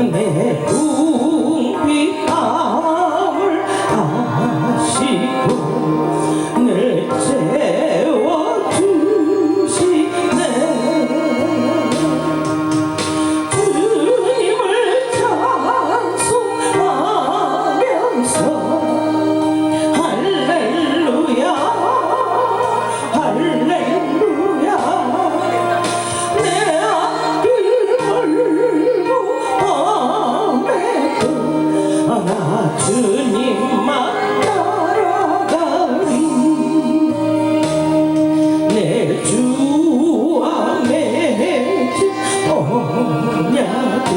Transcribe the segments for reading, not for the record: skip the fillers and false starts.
내 궁핍함을 아시고 늘 채워주시네. 주님을 찬송하면서 할렐루야 할렐루야. 내 앞길 멀고 밤에도 나 주님만 따라가리. 내 주와 맺은 언약은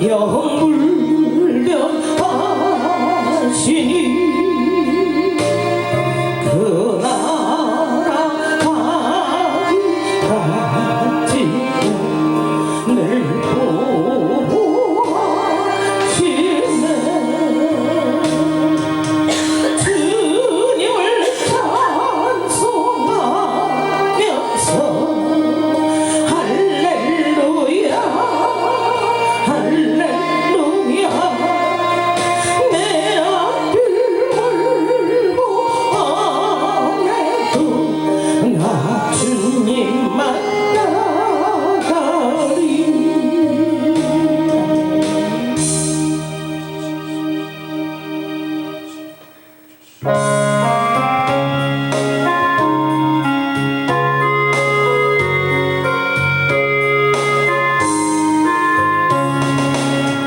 영불변하시니 그 나라 가기까지 늘 보호하시네. 주님을 찬송하면서 할렐루야 할렐루야. 내 앞길 멀고 밤에도 나 주님만 따라가리.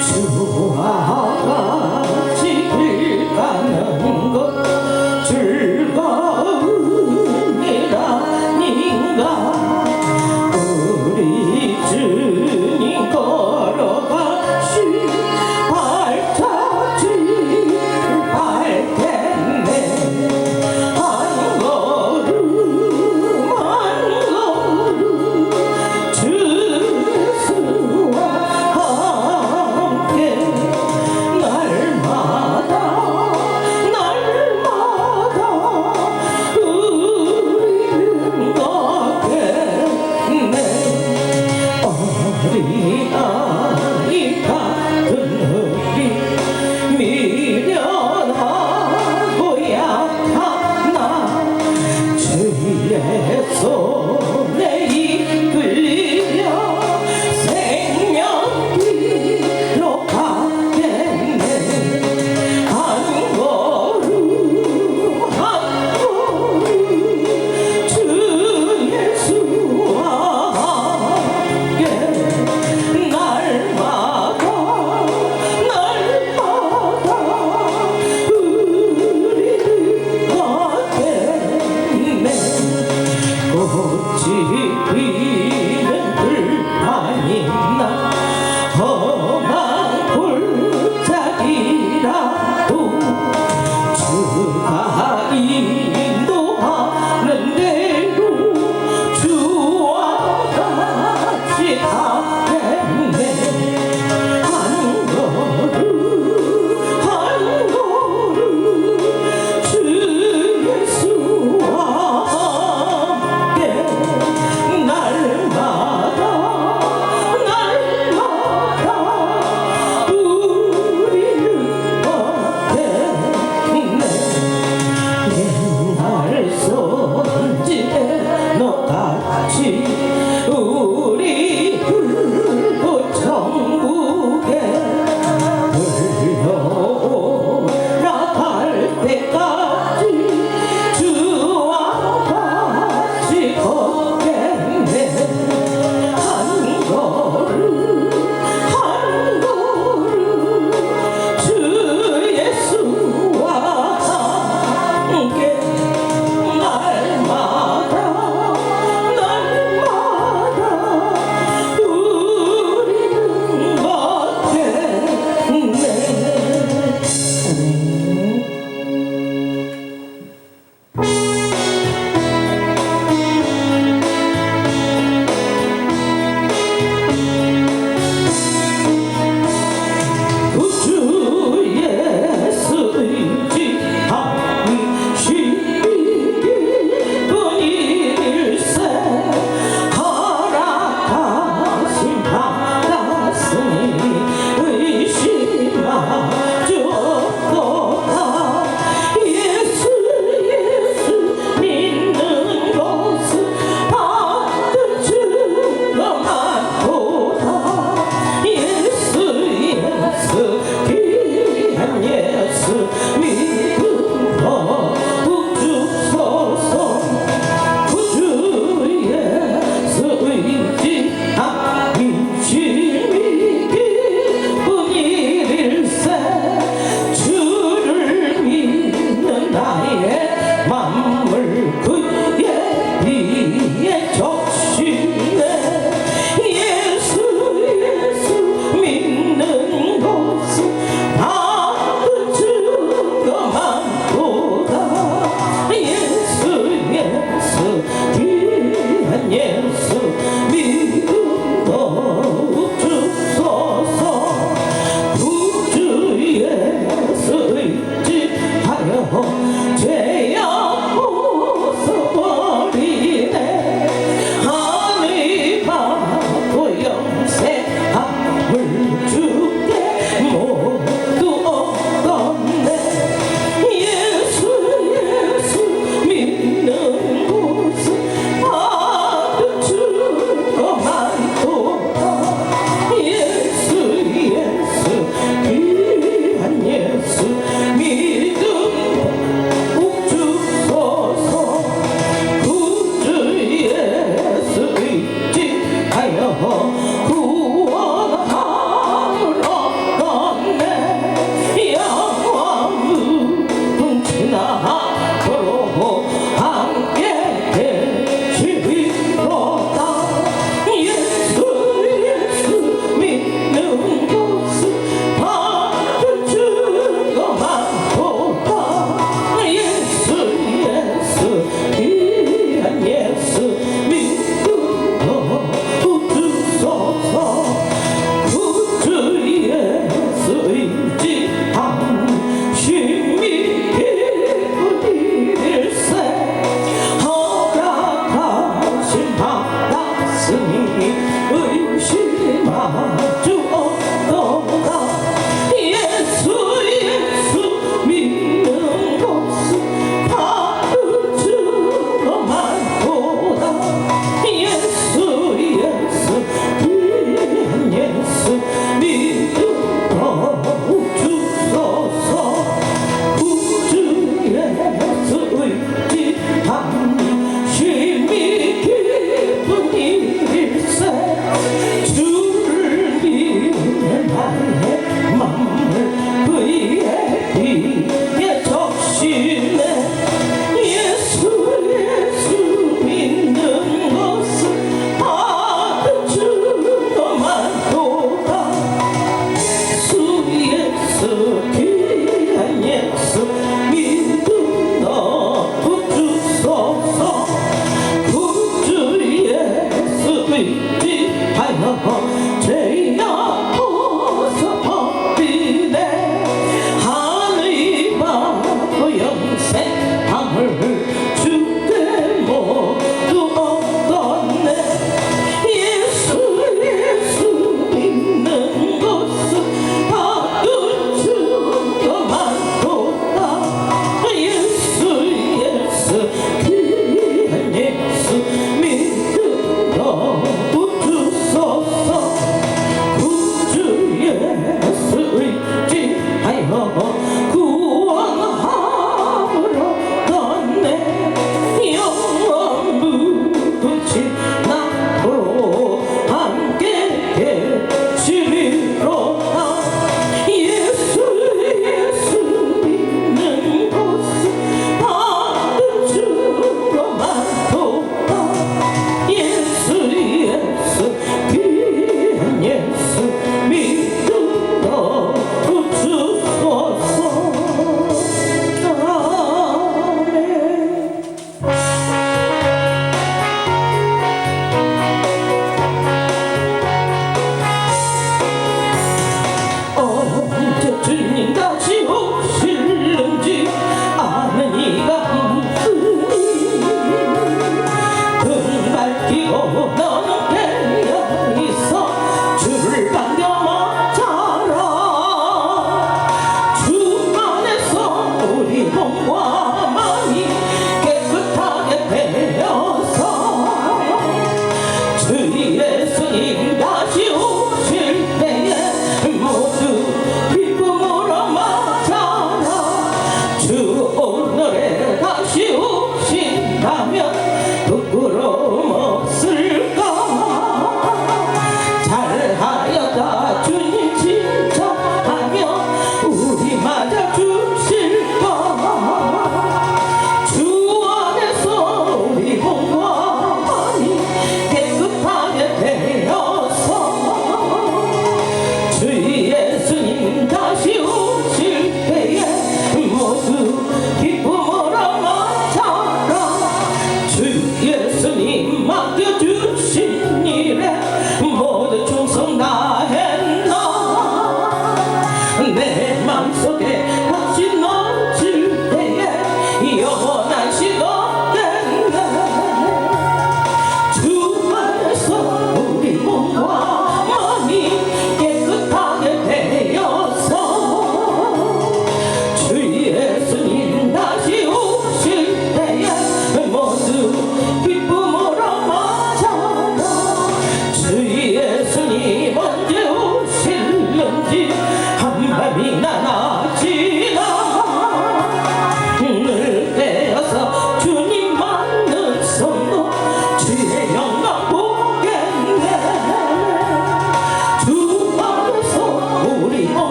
주와 같이 길 가는 것 즐거운 일 아닌가. 우리 주님 걸어가신 발자취를 밟겠네. 한 걸음 한 걸음 주 예수와 함께 날마다 날마다 우리는 걷겠네. 어린아이 같은 우리 미련하고 약한 나 주의 손에 이끌려 생명길로 가겠네. 한 걸음 한 걸음 주 예수와 함께 날마다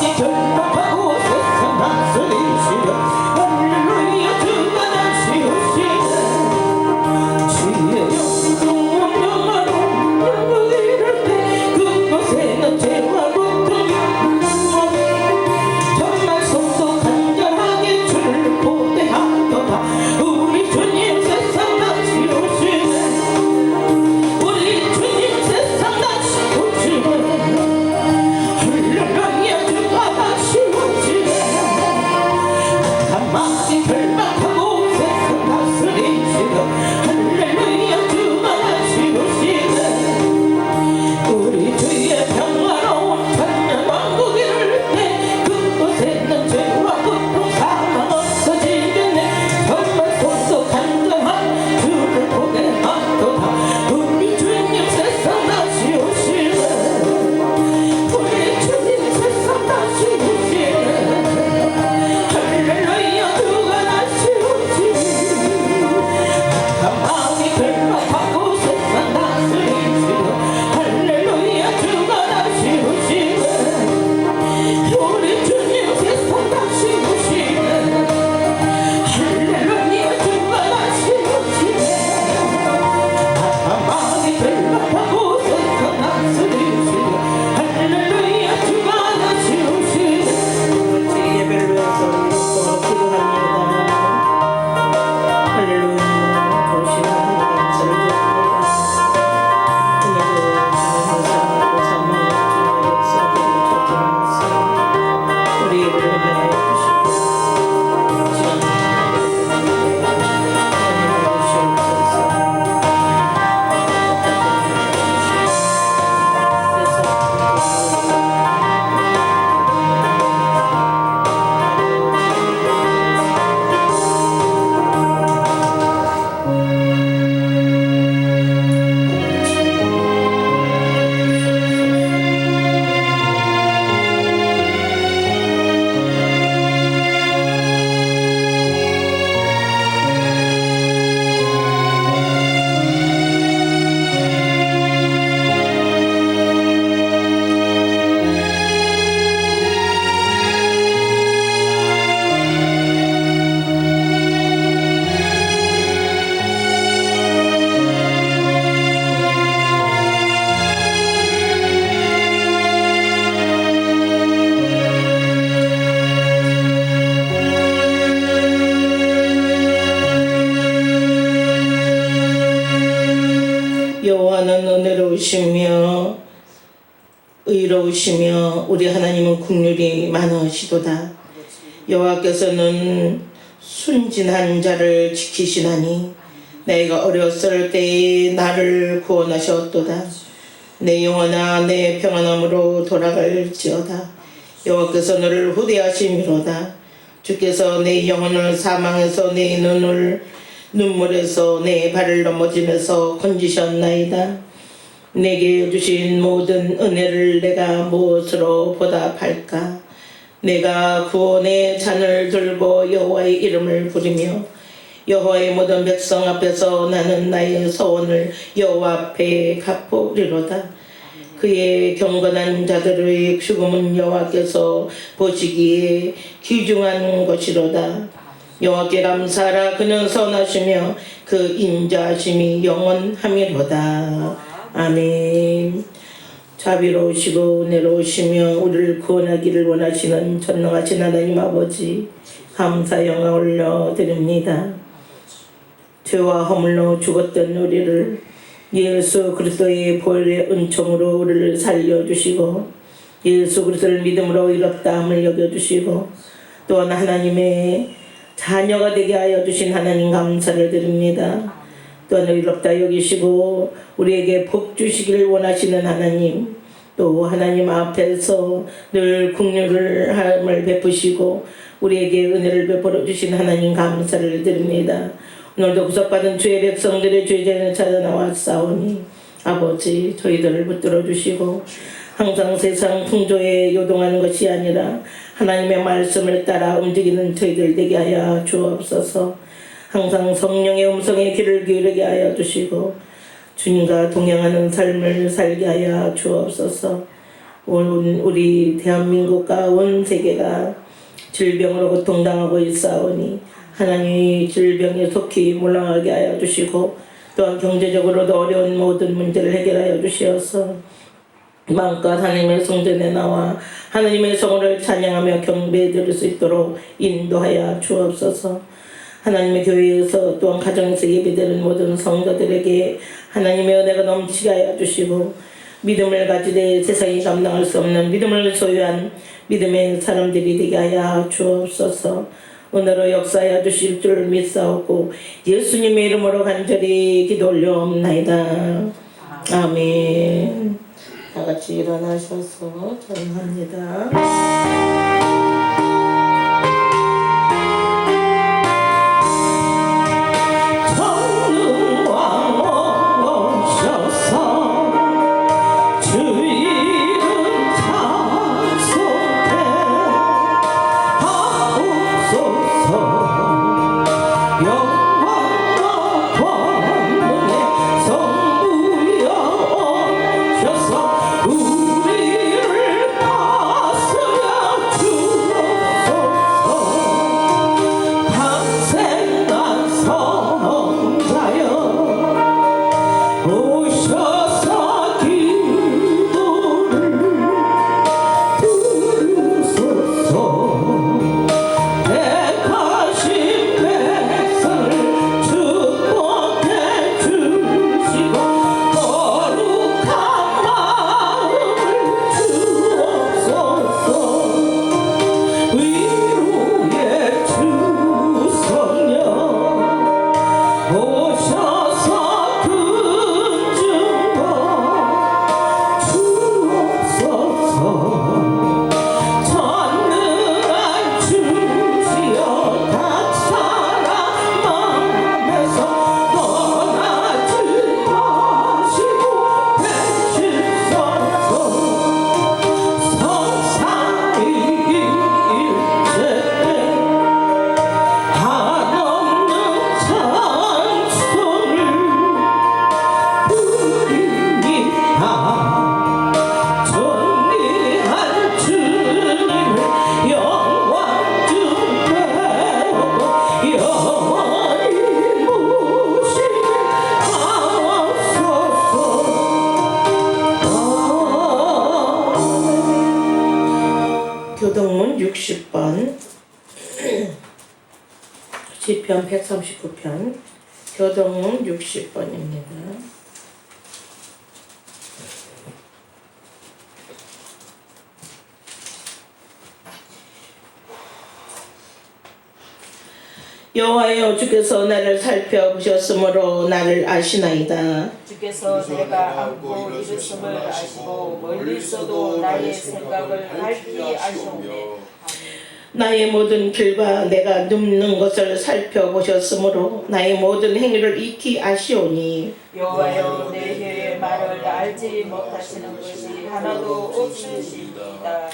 마치 결박하고 세상 다스리시려 할렐루야 주가 날 지으시네 주의 영광 영화로 영광 이룰 때 그곳에는 죄와 고통이 정말 속도 간절하게 주를 고대하도다 우리 주님 세상 다 지으시네 우리 주님 세상 다 지으시네 할렐루야 주가 다 지으시네 가만히 결박하고 세상 다스리시네 할렐루야 주가 다 지으시네 우리 주의 평화로운 천년 왕국 이룰 때 그곳에는 죄와 고통 사망 없어지겠네 정말 속도 간절한 주를 고대하도다 우리 주님 세상 다 지으시네 우리 주님 세상 다 지으시네 할렐루야 주가 다 지으시네 가만히 결박하고 세상 다스리시네 할렐루야 주가 다 지으시네 우리 주님 세상 다 지으시네 할렐루야 주가 다 지으시네 가만히 결박하고 세상 다스리시네 할렐루야 주가 다 지으시네 제 예배를 위해서 또 기도합니다. 할렐루야 거룩하신 하나님 감사를 드립니다. 오늘도 주님의 사랑하고 사랑하는 주님의 역사를 찾아내서 우리 예배를 위하여 주시고 시간을 여호와는 은혜로우시며 의로우시며 우리 하나님은 긍휼이 많으시도다. 여호와께서는 순진한 자를 지키시나니 내가 어렸을 때에 나를 구원하셨도다. 내 영혼아 내 평안함으로 돌아갈지어다. 여호와께서 너를 후대하심이로다. 주께서 내 영혼을 사망에서 내 눈을 눈물에서 내 발을 넘어짐에서 건지셨나이다. 내게 주신 모든 은혜를 내가 무엇으로 보답할까? 내가 구원의 잔을 들고 여호와의 이름을 부르며 여호와의 모든 백성 앞에서 나는 나의 소원을 여호와 앞에 갚으리로다. 그의 경건한 자들의 죽음은 여호와께서 보시기에 귀중한 것이로다. 여호와께 감사하라. 그는 선하시며 그 인자하심이 영원함이로다. 아멘. 자비로우시고 은혜로우시며 우리를 구원하기를 원하시는 전능하신 하나님 아버지 감사 영광 올려드립니다. 죄와 허물로 죽었던 우리를 예수 그리스도의 보혈의 은총으로 우리를 살려주시고 예수 그리스도를 믿음으로 이롭다함을 여겨주시고 또한 하나님의 자녀가 되게 하여 주신 하나님 감사를 드립니다. 또한 의롭다 여기시고 우리에게 복 주시기를 원하시는 하나님, 또 하나님 앞에서 늘 긍휼을 함을 베푸시고 우리에게 은혜를 베풀어 주신 하나님 감사를 드립니다. 오늘도 구속받은 주의 백성들의 죄전을 찾아 나왔사오니 아버지 저희들을 붙들어 주시고 항상 세상 풍조에 요동하는 것이 아니라 하나님의 말씀을 따라 움직이는 저희들 되게 하여 주옵소서. 항상 성령의 음성에 귀를 기울이게 하여 주시고 주님과 동행하는 삶을 살게 하여 주옵소서. 우리 대한민국과 온 세계가 질병으로 고통당하고 있사오니 하나님이 질병에 속히 물러가게 하여 주시고 또한 경제적으로도 어려운 모든 문제를 해결하여 주시어서 마음껏 하나님의 성전에 나와 하나님의 성을 찬양하며 경배드릴 수 있도록 인도하여 주옵소서. 하나님의 교회에서 또한 가정에서 예배되는 모든 성도들에게 하나님의 은혜가 넘치게 하여 주시고 믿음을 가지되 세상이 감당할 수 없는 믿음을 소유한 믿음의 사람들이 되게 하여 주옵소서. 오늘은 역사하여 주실 줄 믿사오고 예수님의 이름으로 간절히 기도 올려옵나이다. 아멘. 다 같이 일어나셔서 전합니다. 교동문 60번 시편 139편 교동문 60번입니다. 여호와여 주께서 나를 살펴보셨으므로 나를 아시나이다. 주께서 내가 안고 이르심을 아시고 멀리서도 나의 생각을 밝히 아시오매. 나의 모든 길과 내가 눕는 것을 살펴보셨으므로 나의 모든 행위를 익히 아시오니 여호와여 내 혀의 말을 알지 못하시는 것이 하나도 없으시이다.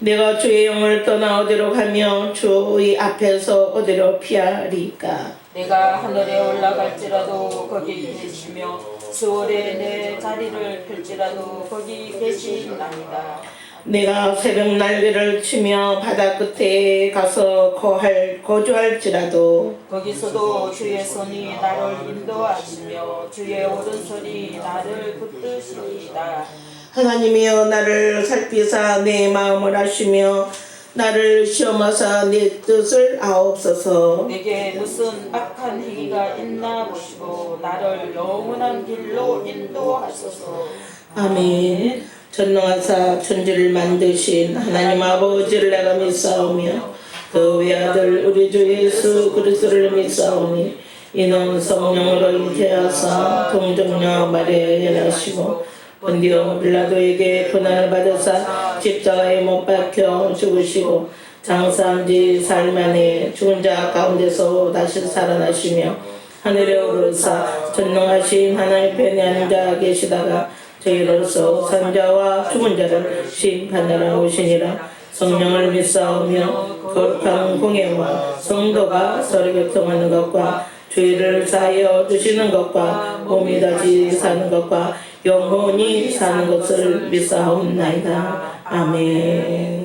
내가 주의 영을 떠나 어디로 가며 주의 앞에서 어디로 피하리까. 내가 하늘에 올라갈지라도 거기 계시며 수월에 내 자리를 펼지라도 거기 계시나이다. 내가 새벽 날개를 치며 바다 끝에 가서 거주할지라도 거기서도 주의 손이 나를 인도하시며 주의 오른손이 나를 붙드시리이다. 하나님이여 나를 살피사 내 마음을 아시며 나를 시험하사 내 뜻을 아옵소서. 내게 무슨 악한 행위가 있나 보시고 나를 영원한 길로 인도하소서. 아멘. 전능하사 천지를 만드신 하나님 아버지를 내가 믿사오며 그 외아들 우리 주 예수 그리스도를 믿사오니 이는 성령으로 잉태하사 동정녀 마리아에 일하시고 본디오 빌라도에게 고난을 받으사 십자가에 못 박혀 죽으시고 장사한 지 사흘 만에 죽은 자 가운데서 다시 살아나시며 하늘에 오르사 전능하신 하나님 편에 앉아 계시다가 저희로서 산자와 죽은 자를 심판하러 오시니라. 성령을 믿사오며 거룩한 공예와 성도가 서로 교통하는 것과 죄를 사하여 주시는 것과 몸이 다시 사는 것과 영원히 사는 것을 믿사옵나이다. 아멘.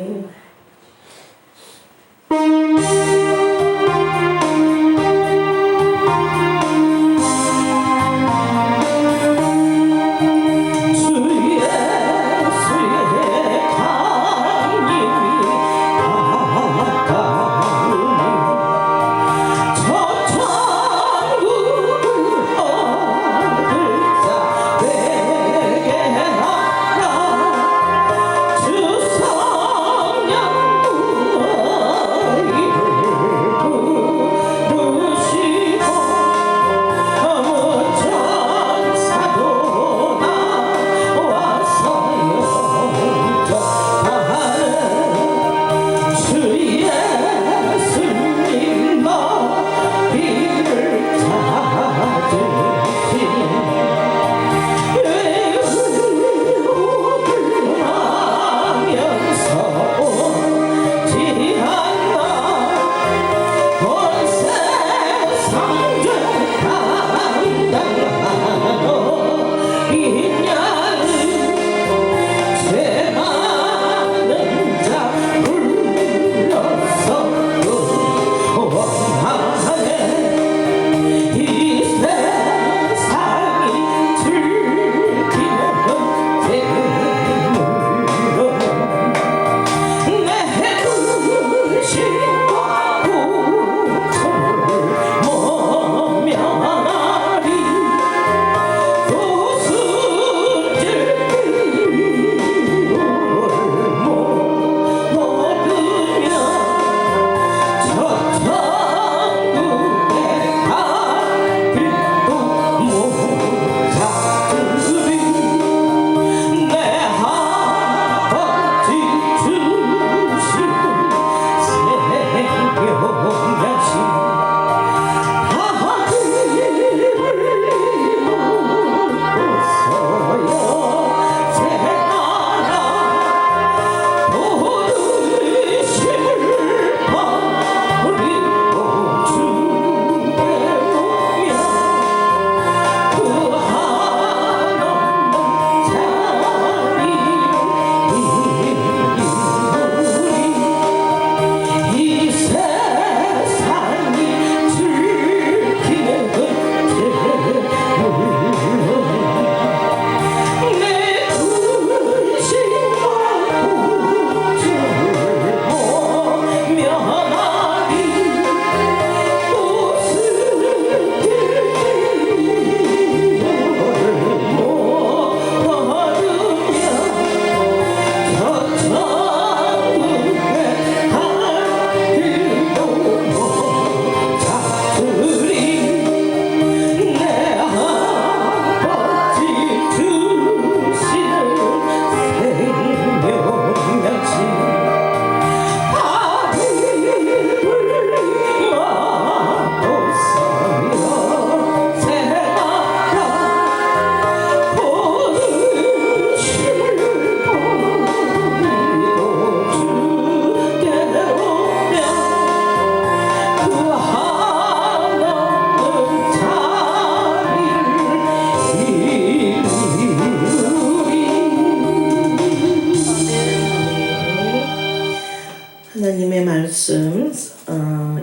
하나님의 말씀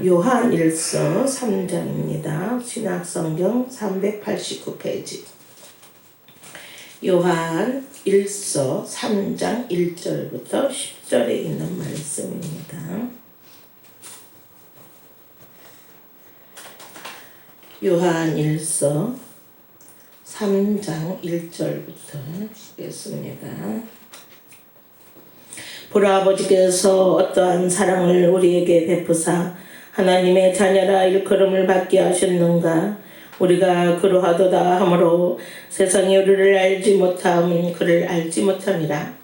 요한 1서 3장입니다. 신약성경 389페이지. 요한 1서 3장 1절부터 10절에 있는 말씀입니다. 요한 1서 3장 1절부터 읽겠습니다. 보라, 아버지께서 어떠한 사랑을 우리에게 베푸사 하나님의 자녀라 일컬음을 받게 하셨는가. 우리가 그러하도다 하므로 세상이 우리를 알지 못함은 그를 알지 못함이라.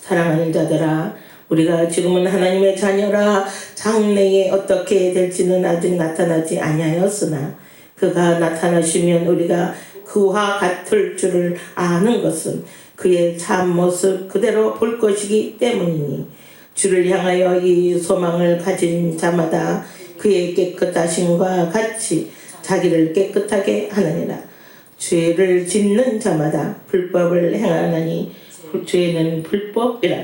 사랑하는 자들아, 우리가 지금은 하나님의 자녀라 장래에 어떻게 될지는 아직 나타나지 아니하였으나 그가 나타나시면 우리가 그와 같을 줄을 아는 것은 그의 참 모습 그대로 볼 것이기 때문이니 주를 향하여 이 소망을 가진 자마다 그의 깨끗하심과 같이 자기를 깨끗하게 하느니라. 죄를 짓는 자마다 불법을 행하나니 죄는 불법이라.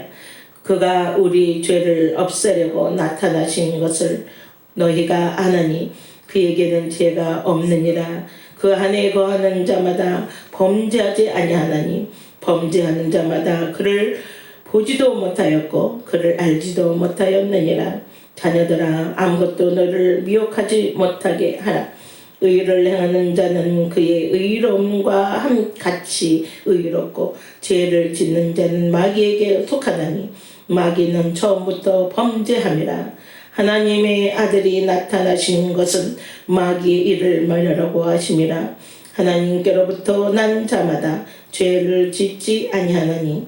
그가 우리 죄를 없애려고 나타나신 것을 너희가 아나니 그에게는 죄가 없느니라. 그 안에 거하는 자마다 범죄하지 아니하나니 범죄하는 자마다 그를 보지도 못하였고 그를 알지도 못하였느니라. 자녀들아 아무것도 너를 미혹하지 못하게 하라. 의를 행하는 자는 그의 의로움과 같이 의롭고 죄를 짓는 자는 마귀에게 속하나니 마귀는 처음부터 범죄함이라. 하나님의 아들이 나타나신 것은 마귀의 일을 말하라고 하심이라. 하나님께로부터 난 자마다 죄를 짓지 아니하나니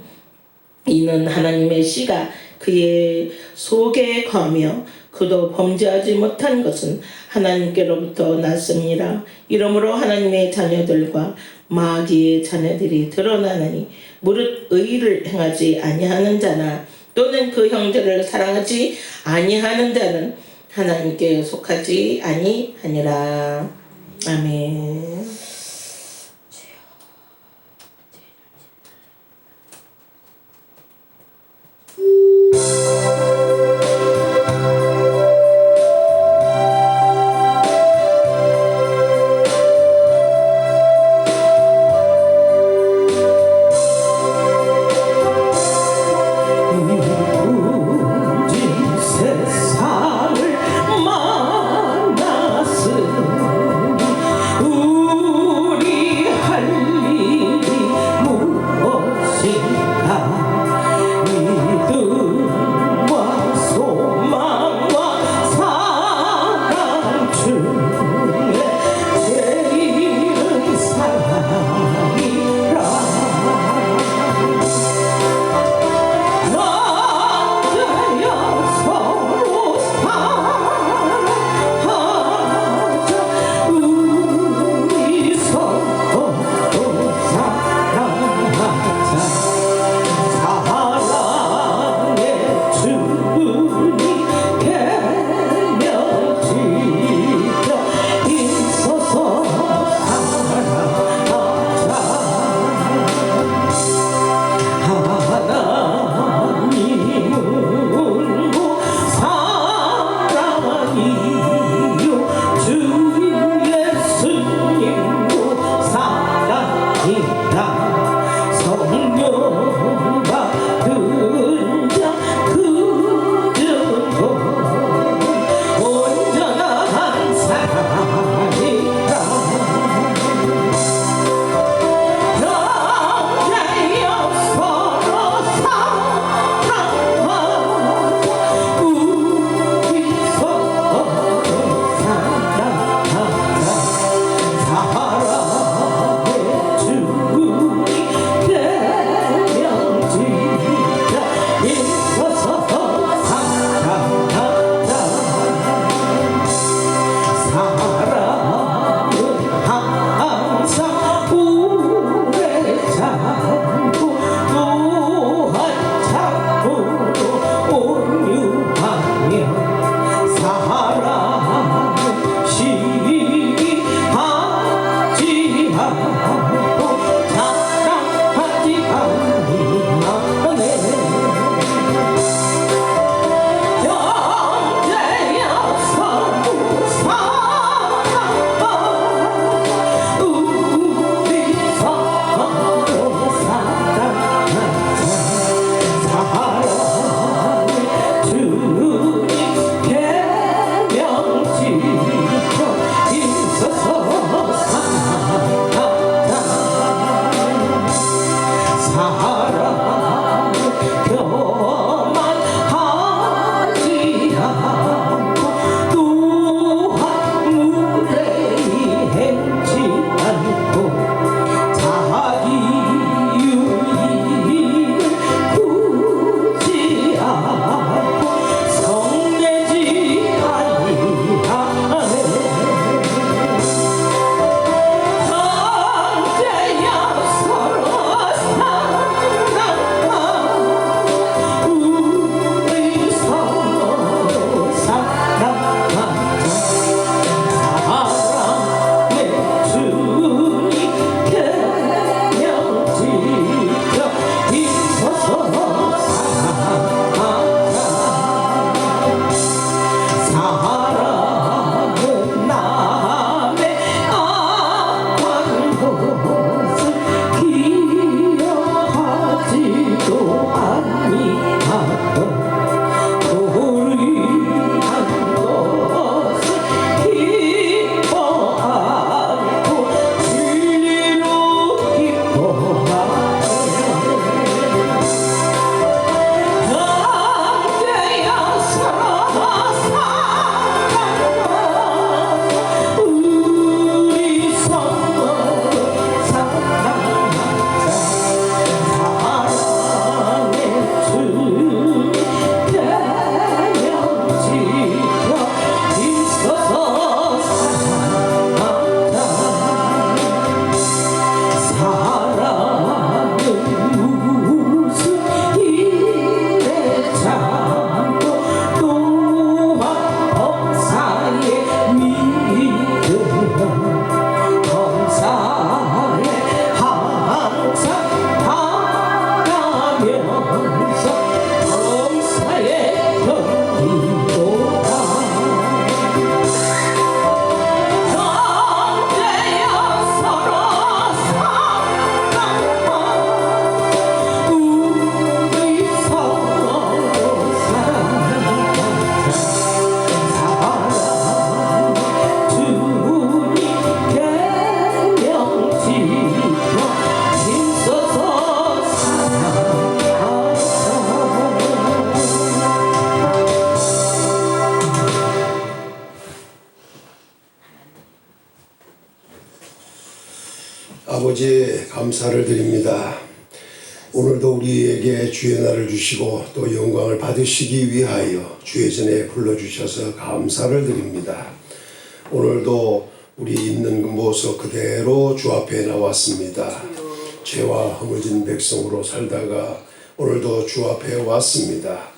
이는 하나님의 씨가 그의 속에 거하며 그도 범죄하지 못한 것은 하나님께로부터 났음이라. 이러므로 하나님의 자녀들과 마귀의 자녀들이 드러나나니 무릇 의를 행하지 아니하는 자나 또는 그 형제를 사랑하지 아니하는 자는 하나님께 속하지 아니하니라. 아멘. 세상을 만났으니 아버지 감사를 드립니다. 오늘도 우리에게 주의 날을 주시고 또 영광을 받으시기 위하여 주의 전에 불러주셔서 감사를 드립니다. 오늘도 우리 있는 그 모습 그대로 주 앞에 나왔습니다. 죄와 허물진 백성으로 살다가 오늘도 주 앞에 왔습니다.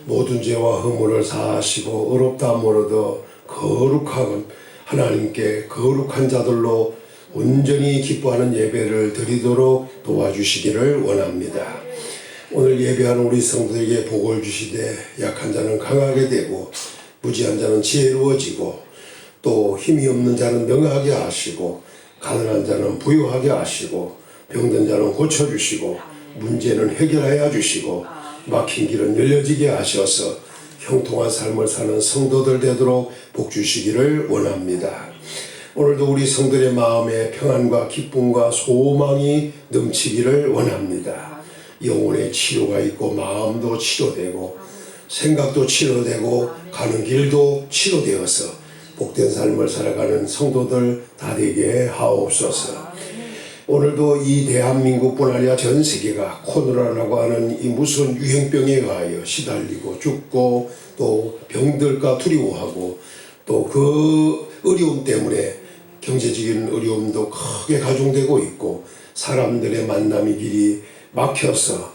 모든 죄와 허물을 사하시고 어렵다 모르도 거룩한 하나님께 거룩한 자들로 온전히 기뻐하는 예배를 드리도록 도와주시기를 원합니다. 오늘 예배하는 우리 성도에게 복을 주시되 약한 자는 강하게 되고 무지한 자는 지혜로워지고 또 힘이 없는 자는 명하게 하시고 가난한 자는 부유하게 하시고 병든 자는 고쳐주시고 문제는 해결하여 주시고 막힌 길은 열려지게 하셔서 형통한 삶을 사는 성도들 되도록 복 주시기를 원합니다. 오늘도 우리 성도의 마음에 평안과 기쁨과 소망이 넘치기를 원합니다. 영혼의 치료가 있고 마음도 치료되고 생각도 치료되고 가는 길도 치료되어서 복된 삶을 살아가는 성도들 다 되게 하옵소서. 오늘도 이 대한민국뿐 아니라 전 세계가 코로나라고 하는 이 무슨 유행병에 의하여 시달리고 죽고 또 병들까 두려워하고 또 그 어려움 때문에 경제적인 어려움도 크게 가중되고 있고 사람들의 만남의 길이 막혀서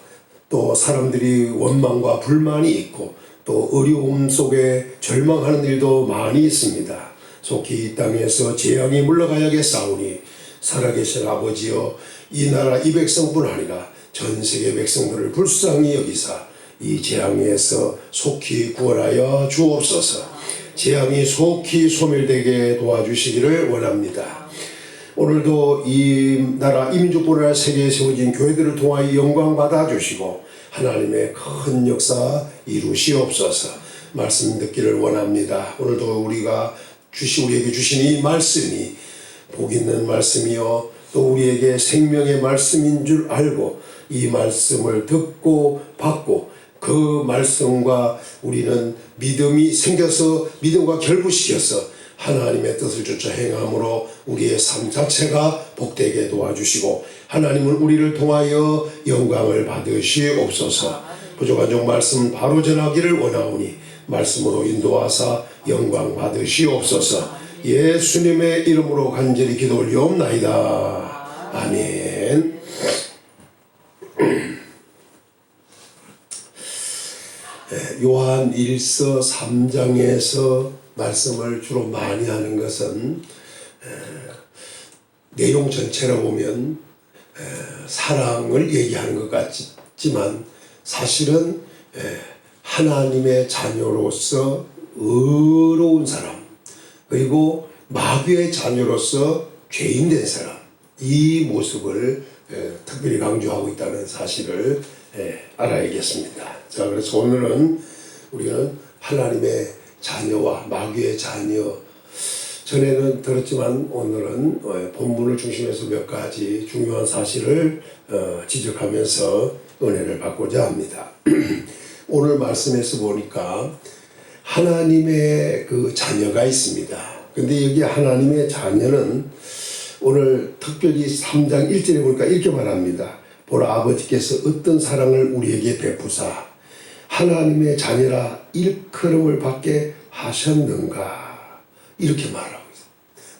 또 사람들이 원망과 불만이 있고 또 어려움 속에 절망하는 일도 많이 있습니다. 속히 이 땅에서 재앙이 물러가야겠사오니 살아계신 아버지여 이 나라 이 백성뿐 아니라 전 세계 백성들을 불쌍히 여기사 이 재앙에서 속히 구원하여 주옵소서. 재앙이 속히 소멸되게 도와주시기를 원합니다. 오늘도 이 나라 이민족뿐 아니라 세계에 세워진 교회들을 통하여 영광 받아주시고 하나님의 큰 역사 이루시옵소서. 말씀 듣기를 원합니다. 오늘도 우리에게 주신 이 말씀이 복 있는 말씀이요 또 우리에게 생명의 말씀인 줄 알고 이 말씀을 듣고 받고 그 말씀과 우리는 믿음이 생겨서 믿음과 결부시켜서 하나님의 뜻을 쫓아 행함으로 우리의 삶 자체가 복되게 도와주시고 하나님은 우리를 통하여 영광을 받으시옵소서. 부족한 종 말씀 바로 전하기를 원하오니 말씀으로 인도하사 영광 받으시옵소서. 예수님의 이름으로 간절히 기도 올리옵나이다. 아멘. 요한 1서 3장에서 말씀을 주로 많이 하는 것은 내용 전체로 보면 사랑을 얘기하는 것 같지만 사실은 하나님의 자녀로서 의로운 사람 그리고 마귀의 자녀로서 죄인된 사람 이 모습을 특별히 강조하고 있다는 사실을 알아야겠습니다. 자, 그래서 오늘은 우리는 하나님의 자녀와 마귀의 자녀 전에는 들었지만 오늘은 본문을 중심해서 몇 가지 중요한 사실을 지적하면서 은혜를 받고자 합니다. 오늘 말씀에서 보니까 하나님의 그 자녀가 있습니다. 근데 여기 하나님의 자녀는 오늘 특별히 3장 1절에 보니까 이렇게 말합니다. 보라 아버지께서 어떤 사랑을 우리에게 베푸사 하나님의 자녀라 일컬음을 받게 하셨는가 이렇게 말하고 있어요.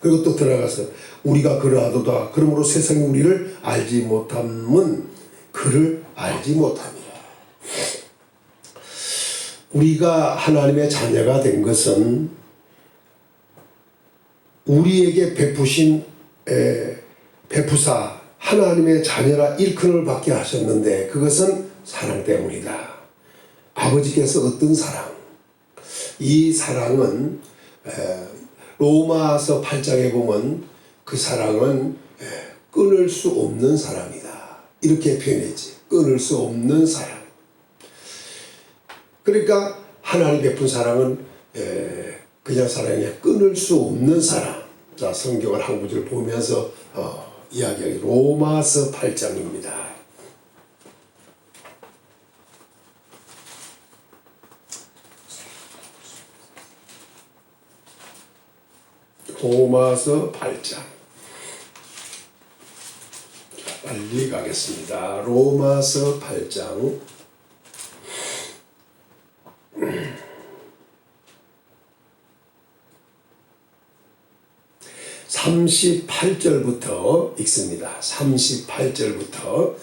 그리고 또 들어가서 우리가 그러하도다 그러므로 세상이 우리를 알지 못함은 그를 알지 못함이라. 우리가 하나님의 자녀가 된 것은 우리에게 베푸사 하나님의 자녀라 일컬음을 받게 하셨는데 그것은 사랑 때문이다. 아버지께서 어떤 사랑? 이 사랑은 로마서 8장에 보면 그 사랑은 끊을 수 없는 사랑이다. 이렇게 표현했지. 끊을 수 없는 사랑. 그러니까 하나님 베푼 사랑은 그냥 사랑이 끊을 수 없는 사랑. 자, 성경을 한 구절 보면서 이야기하기 로마서 8장입니다. 로마서 8장 빨리 가겠습니다. 로마서 8장 38절부터 읽습니다. 38절부터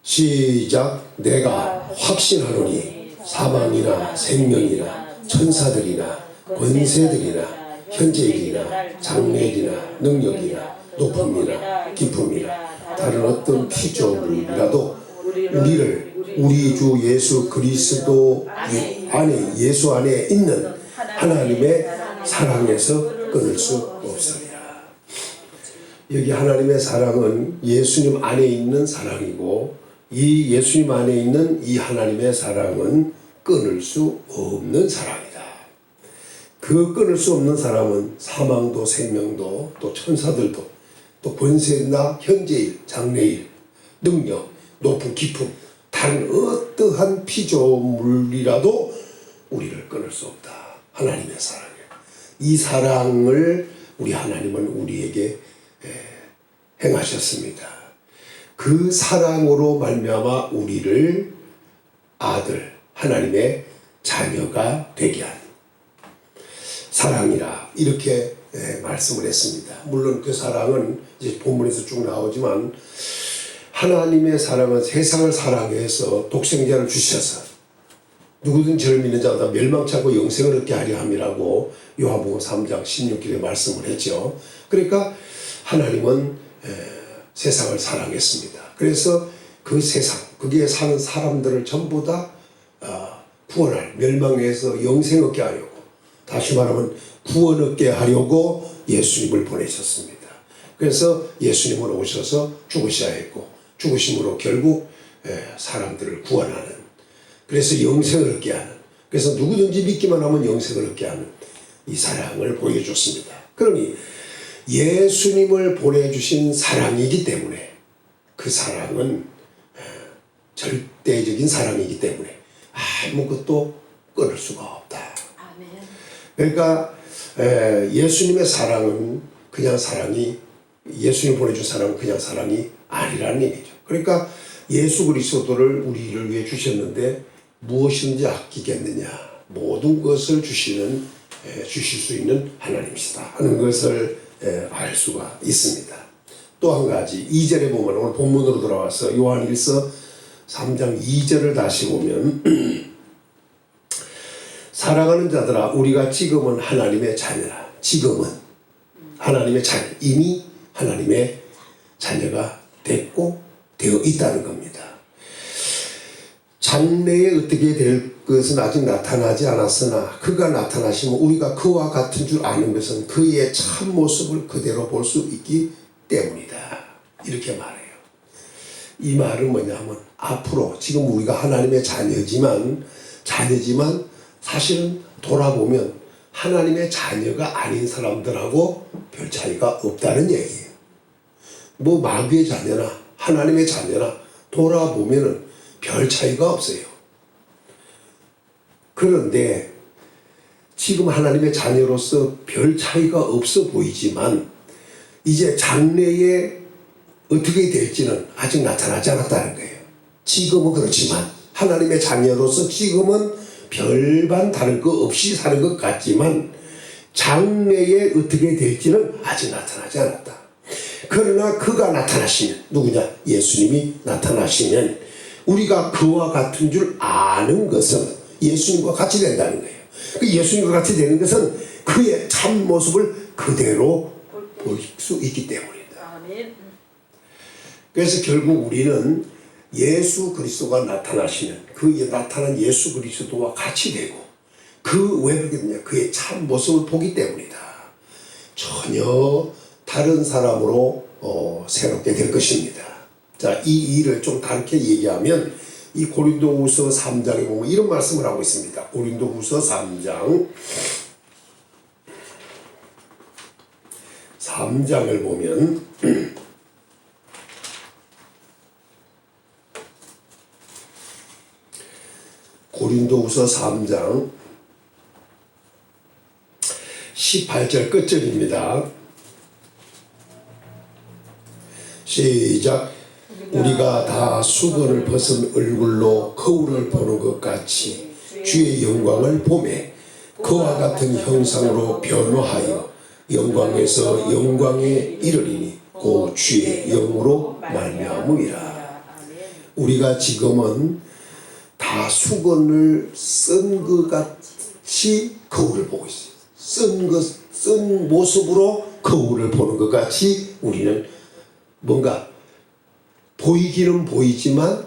시작. 내가 확신하노니 사망이나 생명이나 천사들이나 권세들이나 현재일이나 장래일이나 능력이나 높음이나 깊음이나 다른 어떤 피조물이라도 우리를 우리 주 예수 그리스도 안에 예수 안에 있는 하나님의 사랑에서 끊을 수 없으리라. 여기 하나님의 사랑은 예수님 안에 있는 사랑이고 이 예수님 안에 있는 이 하나님의 사랑은 끊을 수 없는 사랑이다. 그 끊을 수 없는 사람은 사망도 생명도 또 천사들도 또 권세나 현재일 장래일 능력 높은 깊음 다른 어떠한 피조물이라도 우리를 끊을 수 없다. 하나님의 사랑이야. 이 사랑을 우리 하나님은 우리에게 행하셨습니다. 그 사랑으로 말미암아 우리를 아들 하나님의 자녀가 되게 한 사랑이라 이렇게 말씀을 했습니다. 물론 그 사랑은 이제 본문에서 쭉 나오지만 하나님의 사랑은 세상을 사랑해서 독생자를 주셔서 누구든지 저를 믿는 자마다 멸망치 않고 영생을 얻게 하려 함이라고 요한복음 3장 16절에 말씀을 했죠. 그러니까 하나님은 세상을 사랑했습니다. 그래서 그 세상 거기에 사는 사람들을 전부 다 구원할 멸망에서 영생 얻게 하려고 다시 말하면 구원 얻게 하려고 예수님을 보내셨습니다. 그래서 예수님은 오셔서 죽으셔야 했고 죽으심으로 결국 사람들을 구원하는 그래서 영생을 얻게 하는 그래서 누구든지 믿기만 하면 영생을 얻게 하는 이 사랑을 보여줬습니다. 그러니 예수님을 보내주신 사랑이기 때문에 그 사랑은 절대적인 사랑이기 때문에 아무것도 끊을 수가 없다. 그러니까 예수님의 사랑은 그냥 사랑이 예수님 보내준 사랑은 그냥 사랑이 아니라는 얘기죠. 그러니까 예수 그리스도를 우리를 위해 주셨는데 무엇인지 아끼겠느냐 모든 것을 주실 수 있는 하나님이시다 하는 것을 알 수가 있습니다. 또 한 가지 2절에 보면 오늘 본문으로 돌아와서 요한일서 3장 2절을 다시 보면 사랑하는 자들아 우리가 지금은 하나님의 자녀라. 지금은 하나님의 자녀 이미 하나님의 자녀가 됐고 되어 있다는 겁니다. 장래에 어떻게 될 것은 아직 나타나지 않았으나 그가 나타나시면 우리가 그와 같은 줄 아는 것은 그의 참 모습을 그대로 볼 수 있기 때문이다. 이렇게 말해요. 이 말은 뭐냐면 앞으로 지금 우리가 하나님의 자녀지만 사실은 돌아보면 하나님의 자녀가 아닌 사람들하고 별 차이가 없다는 얘기예요. 뭐 마귀의 자녀나 하나님의 자녀나 돌아보면은 별 차이가 없어요. 그런데 지금 하나님의 자녀로서 별 차이가 없어 보이지만 이제 장래에 어떻게 될지는 아직 나타나지 않았다는 거예요. 지금은 그렇지만 하나님의 자녀로서 지금은 별반 다른 거 없이 사는 것 같지만 장래에 어떻게 될지는 아직 나타나지 않았다. 그러나 그가 나타나시면 누구냐? 예수님이 나타나시면 우리가 그와 같은 줄 아는 것은 예수님과 같이 된다는 거예요. 그 예수님과 같이 되는 것은 그의 참 모습을 그대로 볼 수 있기 때문이다. 그래서 결국 우리는 예수 그리스도가 나타나시는 그 나타난 예수 그리스도와 같이 되고 그 왜 그러겠느냐? 그의 참 모습을 보기 때문이다. 전혀 다른 사람으로 새롭게 될 것입니다. 자, 이 일을 좀 다르게 얘기하면 이 고린도후서 3장에 보면 이런 말씀을 하고 있습니다. 고린도후서 3장을 보면 고린도후서 3장 18절 끝절입니다. 시작. 우리가 다 수건을 벗은 얼굴로 거울을 보는 것 같이 주의 영광을 보매 그와 같은 형상으로 변화하여 영광에서 영광에 이르리니 곧 주의 영으로 말미암음이라. 우리가 지금은 다 수건을 쓴 것 같이 거울을 보고 있어요. 쓴 모습으로 거울을 보는 것 같이 우리는 뭔가 보이기는 보이지만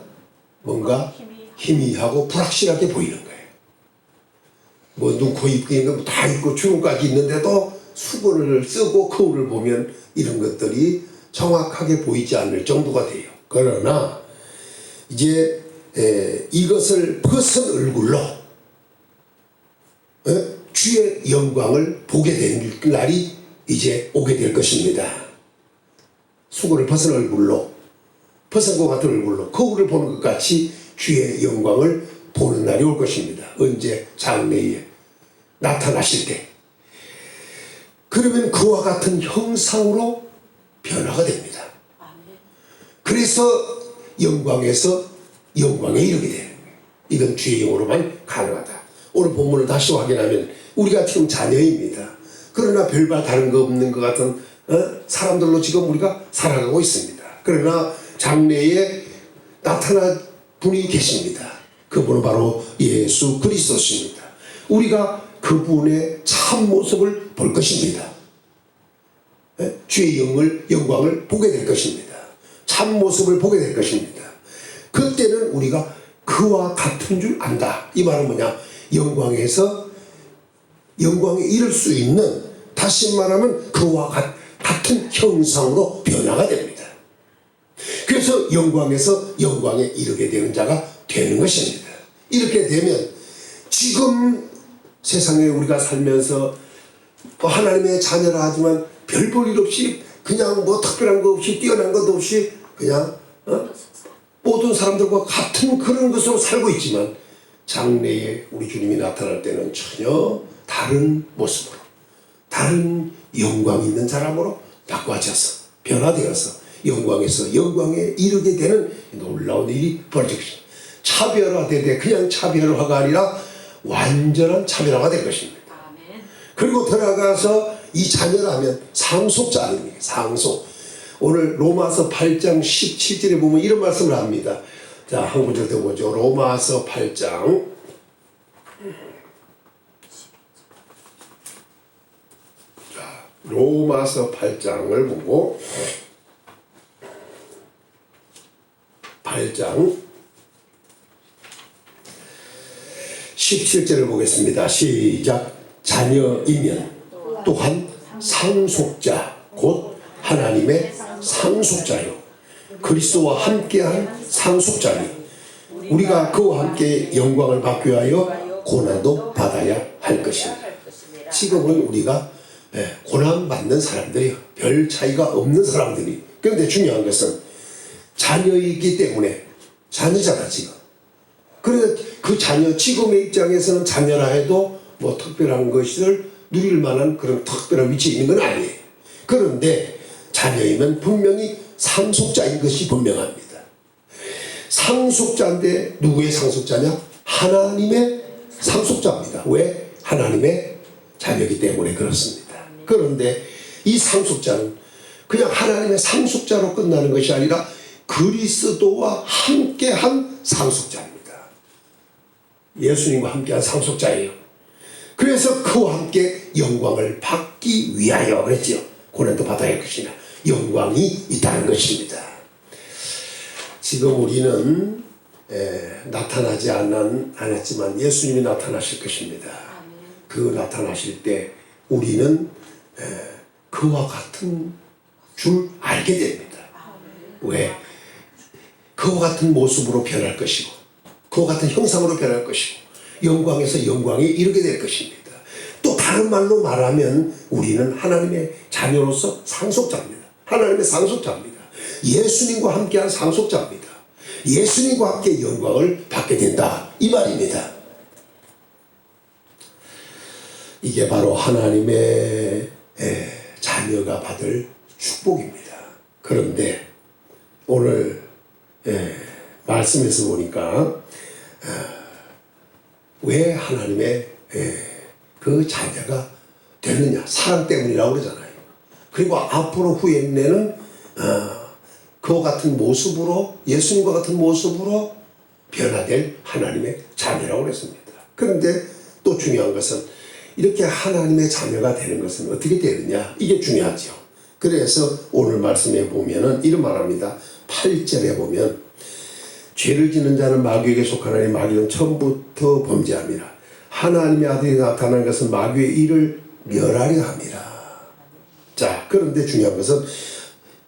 뭔가 희미하고 불확실하게 보이는 거예요. 뭐 눈, 코, 입 있는 거 다 있고 주름까지 있는데도 수건을 쓰고 거울을 보면 이런 것들이 정확하게 보이지 않을 정도가 돼요. 그러나 이제 이것을 벗은 얼굴로 주의 영광을 보게 되는 날이 이제 오게 될 것입니다. 수건을 벗은 얼굴로, 벗은 것 같은 얼굴로 거울을 보는 것 같이 주의 영광을 보는 날이 올 것입니다. 언제? 장래에 나타나실 때. 그러면 그와 같은 형상으로 변화가 됩니다. 그래서 영광에서 영광에 이르게 되는 거예요. 이건 주의 영으로만 가능하다. 오늘 본문을 다시 확인하면 우리가 지금 자녀입니다. 그러나 별반 다른 거 없는 것 같은 사람들로 지금 우리가 살아가고 있습니다. 그러나 장래에 나타날 분이 계십니다. 그분은 바로 예수 그리스도십니다. 우리가 그분의 참 모습을 볼 것입니다. 주의 영광을 보게 될 것입니다. 참 모습을 보게 될 것입니다. 그때는 우리가 그와 같은 줄 안다. 이 말은 뭐냐? 영광에서 영광에 이를 수 있는, 다시 말하면 그와 같은 형상으로 변화가 됩니다. 그래서 영광에서 영광에 이르게 되는 자가 되는 것입니다. 이렇게 되면 지금 세상에 우리가 살면서 하나님의 자녀라 하지만 별 볼 일 없이 그냥 뭐 특별한 거 없이 뛰어난 것도 없이 그냥 모든 사람들과 같은 그런 것으로 살고 있지만 장래에 우리 주님이 나타날 때는 전혀 다른 모습으로, 다른 영광 있는 사람으로 바꿔져서 변화되어서 영광에서 영광에 이르게 되는 놀라운 일이 벌어질 것입니다. 차별화되되 그냥 차별화가 아니라 완전한 차별화가 될 것입니다. 그리고 들어가서 이 자녀라면 상속자 아닙니까? 상속. 오늘 로마서 8장 17절에 보면 이런 말씀을 합니다. 자, 한 구절 더 보죠. 로마서 8장 로마서 8장을 보고 8장 17절을 보겠습니다. 시작. 자녀이면 또한 상속자 곧 하나님의 상속자요 그리스도와 함께한 상속자니 우리가 그와 함께 영광을 받기 위하여 고난도 받아야 할 것입니다. 지금은 우리가 고난받는 사람들이요, 별 차이가 없는 사람들이. 그런데 중요한 것은 자녀이기 때문에, 자녀잖아 지금. 그래서 그 자녀, 지금의 입장에서는 자녀라 해도 뭐 특별한 것을 누릴 만한 그런 특별한 위치에 있는 건 아니에요. 그런데 자녀이면 분명히 상속자인 것이 분명합니다. 상속자인데 누구의 상속자냐? 하나님의 상속자입니다. 왜? 하나님의 자녀이기 때문에 그렇습니다. 그런데 이 상속자는 그냥 하나님의 상속자로 끝나는 것이 아니라 그리스도와 함께한 상속자입니다. 예수님과 함께한 상속자예요. 그래서 그와 함께 영광을 받기 위하여 그랬죠. 고난도 받아야 할 것이나 영광이 있다는 것입니다. 지금 우리는 나타나지 않았지만 예수님이 나타나실 것입니다. 그 나타나실 때 우리는 그와 같은 줄 알게 됩니다. 왜? 그와 같은 모습으로 변할 것이고 그와 같은 형상으로 변할 것이고 영광에서 영광에 이르게 될 것입니다. 또 다른 말로 말하면 우리는 하나님의 자녀로서 상속자입니다. 하나님의 상속자입니다. 예수님과 함께한 상속자입니다. 예수님과 함께 영광을 받게 된다, 이 말입니다. 이게 바로 하나님의 자녀가 받을 축복입니다. 그런데 오늘 말씀에서 보니까 왜 하나님의 그 자녀가 되느냐, 사랑 때문이라고 그러잖아요. 그리고 앞으로 후에는 그와 같은 모습으로, 예수님과 같은 모습으로 변화될 하나님의 자녀라고 그랬습니다. 그런데 또 중요한 것은 이렇게 하나님의 자녀가 되는 것은 어떻게 되느냐, 이게 중요하죠. 그래서 오늘 말씀에 보면은 이런 말합니다. 8절에 보면 죄를 짓는 자는 마귀에게 속하나니 마귀는 처음부터 범죄함이라. 하나님의 아들이 나타난 것은 마귀의 일을 멸하려 함이라. 자, 그런데 중요한 것은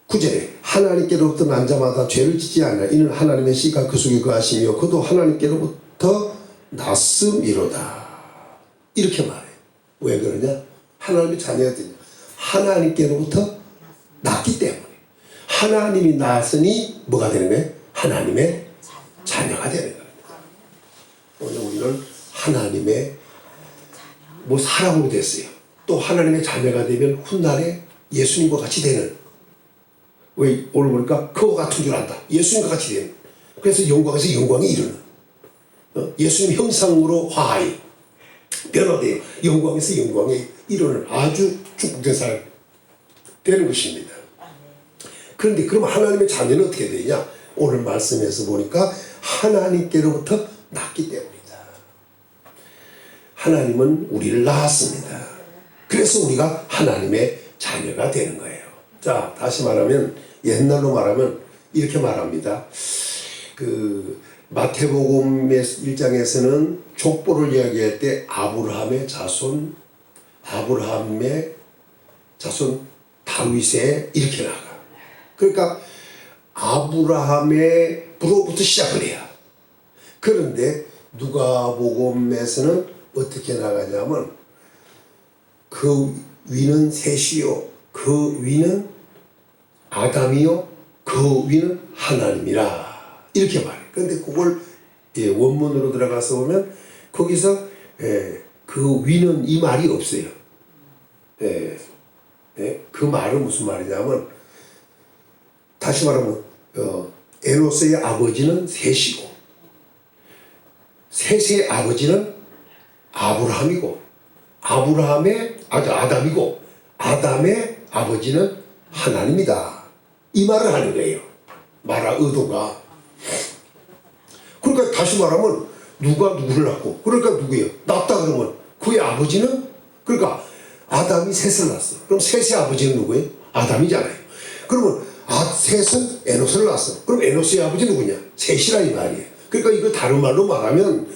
9절에 하나님께로부터 난 자마다 죄를 짓지 않아 이는 하나님의 씨가 그 속에 거하시며 그도 하나님께로부터 났음이로다. 이렇게 말해. 왜 그러냐? 하나님의 자녀가 되냐? 하나님께로부터 났기 때문에. 하나님이 낳았으니 뭐가 되는 거예요? 하나님의 자녀가 되는 거예요. 오늘 우리는 하나님의 사람으로 됐어요. 또 하나님의 자녀가 되면 훗날에 예수님과 같이 되는, 왜 오늘 보니까 그와 같은 줄 안다. 예수님과 같이 되는. 그래서 영광에서 영광에 이르는, 예수님 형상으로 화하여 변화되어 영광에서 영광에 이르는 아주 축복된 사람 되는 것입니다. 그런데 그럼 하나님의 자녀는 어떻게 되냐? 오늘 말씀에서 보니까 하나님께로부터 났기 때문이다. 하나님은 우리를 낳았습니다. 그래서 우리가 하나님의 자녀가 되는 거예요. 자, 다시 말하면, 옛날로 말하면 이렇게 말합니다. 그 마태복음 1장에서는 족보를 이야기할 때 아브라함의 자손 다윗의 이렇게 나가. 그러니까 아브라함의 부로부터 시작을 해요. 그런데 누가복음에서는 어떻게 나가냐면 그 위는 셋이요, 그 위는 아담이요, 그 위는 하나님이라, 이렇게 말해. 그런데 그걸 원문으로 들어가서 보면 거기서 그 위는 이 말이 없어요. 그 말은 무슨 말이냐면, 다시 말하면 에노스의 아버지는 셋이고 셋의 아버지는 아브라함이고 아브라함의 아담이고 아담의 아버지는 하나님이다. 이 말을 하는 거예요. 말할 의도가. 그러니까 다시 말하면 누가 누구를 낳고, 그러니까 누구예요? 낳다 그러면 그의 아버지는, 그러니까 아담이 셋을 낳았어. 그럼 셋의 아버지는 누구예요? 아담이잖아요. 그러면 셋은 에노스를 낳았어. 그럼 에노스의 아버지 누구냐? 셋이라 이 말이에요. 그러니까 이걸 다른 말로 말하면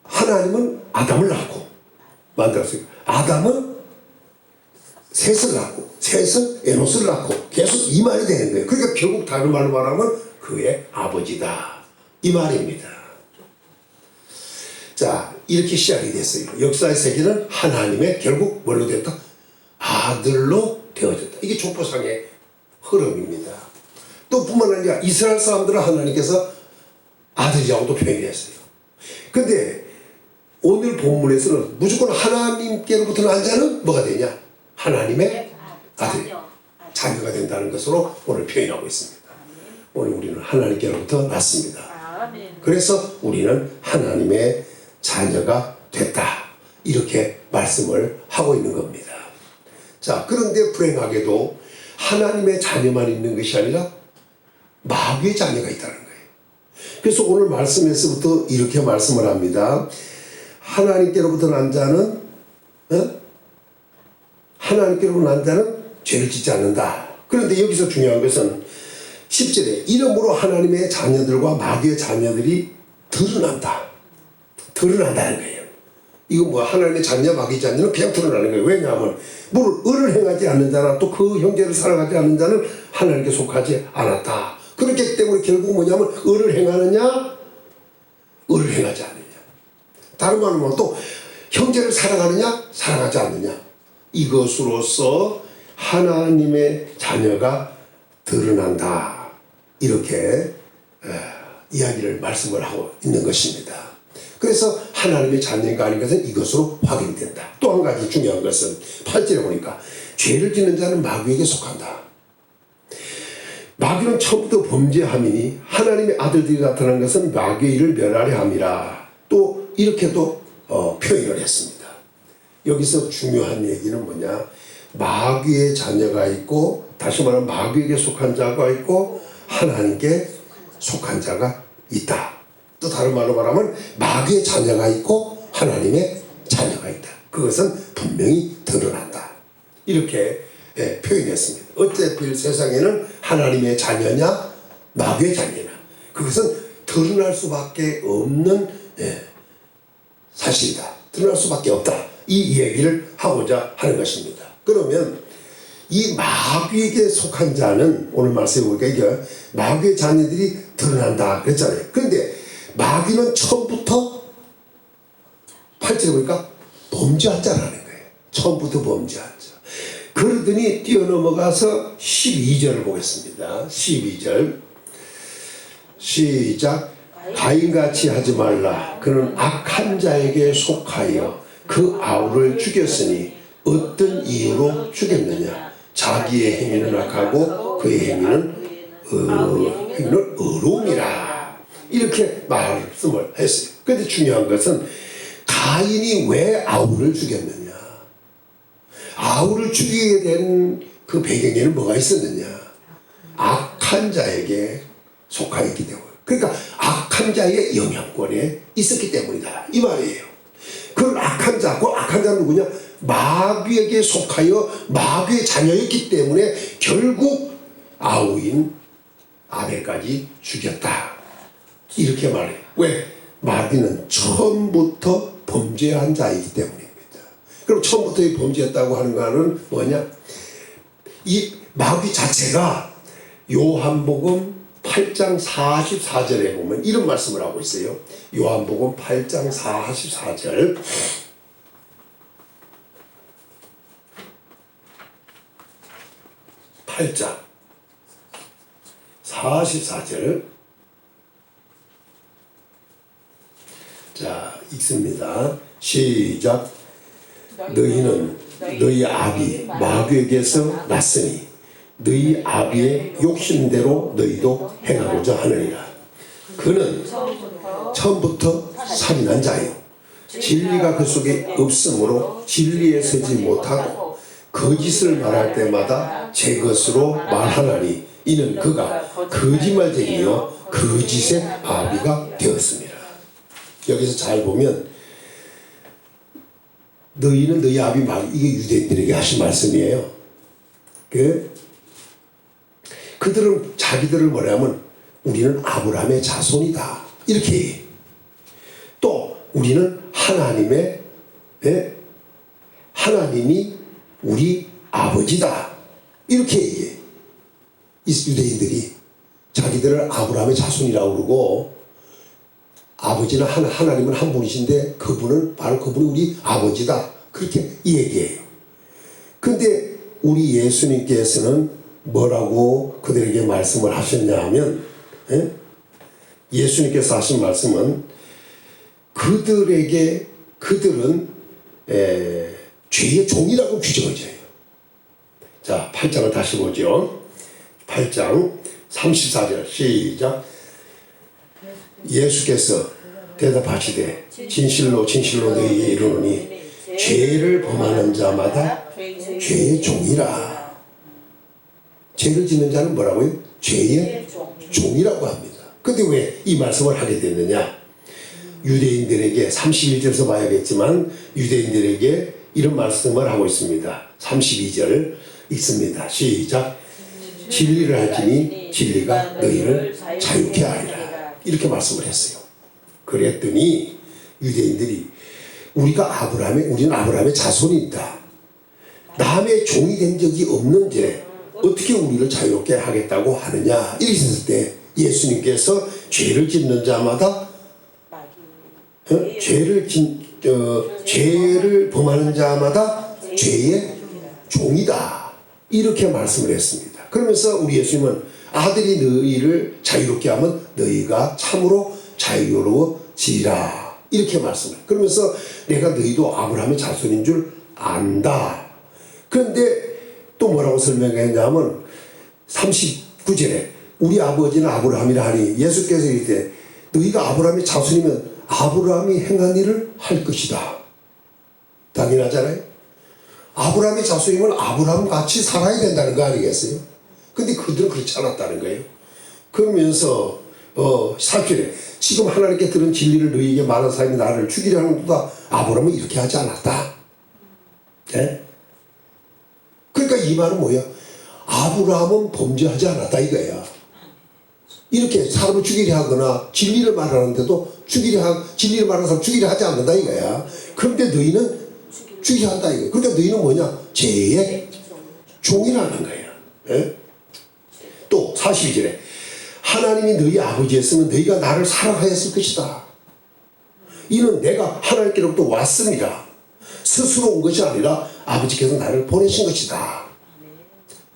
하나님은 아담을 낳고 만들었어요. 아담은 셋을 낳고 셋은 에노스를 낳고 계속 이 말이 되는 거예요. 그러니까 결국 다른 말로 말하면 그의 아버지다, 이 말입니다. 자, 이렇게 시작이 됐어요. 역사의 세계는 하나님의 결국 뭘로 됐다? 아들로 되어졌다. 이게 족보상의 흐름입니다. 또 뿐만 아니라 이스라엘 사람들은 하나님께서 아들이라고도 표현했어요. 근데 오늘 본문에서는 무조건 하나님께로부터 난 자는 뭐가 되냐? 하나님의 아들, 자녀가 된다는 것으로 오늘 표현하고 있습니다. 오늘 우리는 하나님께로부터 났습니다. 그래서 우리는 하나님의 자녀가 됐다, 이렇게 말씀을 하고 있는 겁니다. 자, 그런데 불행하게도 하나님의 자녀만 있는 것이 아니라 마귀의 자녀가 있다는 거예요. 그래서 오늘 말씀에서부터 이렇게 말씀을 합니다. 하나님께로부터 난 자는 하나님께로부터 난 자는 죄를 짓지 않는다. 그런데 여기서 중요한 것은 10절에 이러므로 하나님의 자녀들과 마귀의 자녀들이 드러난다는 거예요. 이거 뭐 하나님의 자녀, 마귀의 자녀는 그냥 드러나는 거예요. 왜냐하면 을을 행하지 않는 자나 또 그 형제를 사랑하지 않는 자는 하나님께 속하지 않았다. 그렇기 때문에 결국 뭐냐면 을을 행하느냐, 을을 행하지 않느냐. 다른 말로 말하면 또 형제를 사랑하느냐, 사랑하지 않느냐. 이것으로서 하나님의 자녀가 드러난다, 이렇게 이야기를 말씀을 하고 있는 것입니다. 그래서 하나님의 자녀가 아닌 것은 이것으로 확인된다. 또 한 가지 중요한 것은 8절에 보니까 죄를 짓는 자는 마귀에게 속한다. 마귀는 처음부터 범죄함이니 하나님의 아들들이 나타난 것은 마귀의 일을 멸하려 함이라. 또 이렇게도 표현을 했습니다. 여기서 중요한 얘기는 뭐냐? 마귀의 자녀가 있고, 다시 말하면 마귀에게 속한 자가 있고 하나님께 속한 자가 있다. 또 다른 말로 말하면 마귀의 자녀가 있고 하나님의 자녀가 있다. 그것은 분명히 드러난다. 이렇게 표현했습니다. 어차피 세상에는 하나님의 자녀냐 마귀의 자녀냐, 그것은 드러날 수밖에 없는 사실이다. 드러날 수밖에 없다. 이 얘기를 하고자 하는 것입니다. 그러면 이 마귀에게 속한 자는, 오늘 말씀해 보니까 이게 마귀의 자녀들이 드러난다 그랬잖아요. 그런데 마귀는 처음부터 8절에 보니까 범죄한 자라는 거예요. 처음부터 범죄한 자. 그러더니 뛰어넘어가서 12절을 보겠습니다. 12절 시작. 가인같이 하지 말라. 그는 악한 자에게 속하여 그 아우를 죽였으니 어떤 이유로 죽였느냐? 자기의 행위는 악하고 그의 행위는 의로움이라. 이렇게 말씀을 했어요. 그런데 중요한 것은 가인이 왜 아우를 죽였느냐? 아우를 죽이게 된 그 배경에는 뭐가 있었느냐? 악한 자에게 속하였기 때문에. 그러니까 악한 자의 영향권에 있었기 때문이다 이 말이에요. 그런 악한 자, 그 악한 자는 누구냐? 마귀에게 속하여 마귀의 자녀였기 때문에 결국 아우인 아벨까지 죽였다. 이렇게 말해요. 왜? 마귀는 처음부터 범죄한 자이기 때문입니다. 그럼 처음부터 범죄했다고 하는 거는 뭐냐? 이 마귀 자체가 요한복음 8장 44절에 보면 이런 말씀을 하고 있어요. 요한복음 8장 44절. (8장) 44절. 자, 읽습니다. 시작. 너희는 너희 아비 마귀에게서 났으니 너희 아비의 욕심대로 너희도 행하고자 하느니라. 그는 처음부터 살인한 자요, 진리가 그 속에 없으므로 진리에 서지 못하고 거짓을 말할 때마다 제 것으로 말하나니 이는 그가 거짓말쟁이요 거짓의 아비가 되었습니다. 여기서 잘 보면 너희는 너희 아비 마귀, 이게 유대인들에게 하신 말씀이에요. 그들은 자기들을 뭐냐면 우리는 아브라함의 자손이다 이렇게 얘기해요. 또 우리는 하나님의 하나님이 우리 아버지다 이렇게 얘기해요. 이 유대인들이 자기들을 아브라함의 자손이라고 그러고, 아버지는 하나님은 한 분이신데 그분은 바로 그분이 우리 아버지다 그렇게 얘기해요. 근데 우리 예수님께서는 뭐라고 그들에게 말씀을 하셨냐 하면, 예수님께서 하신 말씀은 그들은 죄의 종이라고 규정해져요. 자, 8장을 다시 보죠. 8장 34절 시작. 예수께서 대답하시되 진실로 진실로 너희에게 이르노니 죄를 범하는 자마다 죄의 종이라. 죄를 짓는 자는 뭐라고요? 죄의 종이라고 합니다. 근데 왜 이 말씀을 하게 됐느냐? 유대인들에게 31절에서 봐야겠지만 유대인들에게 이런 말씀을 하고 있습니다. 32절 읽습니다. 시작. 진리를 알지니 진리가 너희를 자유케 하리라. 이렇게 말씀을 했어요. 그랬더니 유대인들이 우리는 아브라함의 자손이다. 남의 종이 된 적이 없는데 어떻게 우리를 자유롭게 하겠다고 하느냐. 이렇게 했을 때 예수님께서 죄를 짓는 자마다 죄를 범하는 자마다 죄의 종이다 이렇게 말씀을 했습니다. 그러면서 우리 예수님은 아들이 너희를 자유롭게 하면 너희가 참으로 자유로워지리라 이렇게 말씀을. 그러면서 내가 너희도 아브라함의 자손인 줄 안다. 그런데 또 뭐라고 설명했냐면 9절에 우리 아버지는 아브라함이라 하니 예수께서 이르되 너희가 아브라함의 자손이면 아브라함이 행한 일을 할 것이다. 당연하잖아요. 아브라함의 자손이면 아브라함 같이 살아야 된다는 거 아니겠어요? 근데 그들은 그렇지 않았다는 거예요. 그러면서 4절에 지금 하나님께 들은 진리를 너희에게 말한 사람이 나를 죽이려 하는도다. 아브라함은 이렇게 하지 않았다. 네? 그러니까 이 말은 뭐야? 아브라함은 범죄하지 않았다 이거야. 이렇게 사람을 죽이려 하거나 진리를 말하는데도 진리를 말하는 사람 죽이려 하지 않는다 이거야. 그런데 너희는 죽이려 한다 이거야. 그러니까 너희는 뭐냐? 죄의 종이라는 거야. 예? 또 41절에 하나님이 너희 아버지였으면 너희가 나를 사랑하였을 것이다. 이는 내가 하나님께로부터 왔습니다. 스스로 온 것이 아니라 아버지께서 나를 보내신 것이다.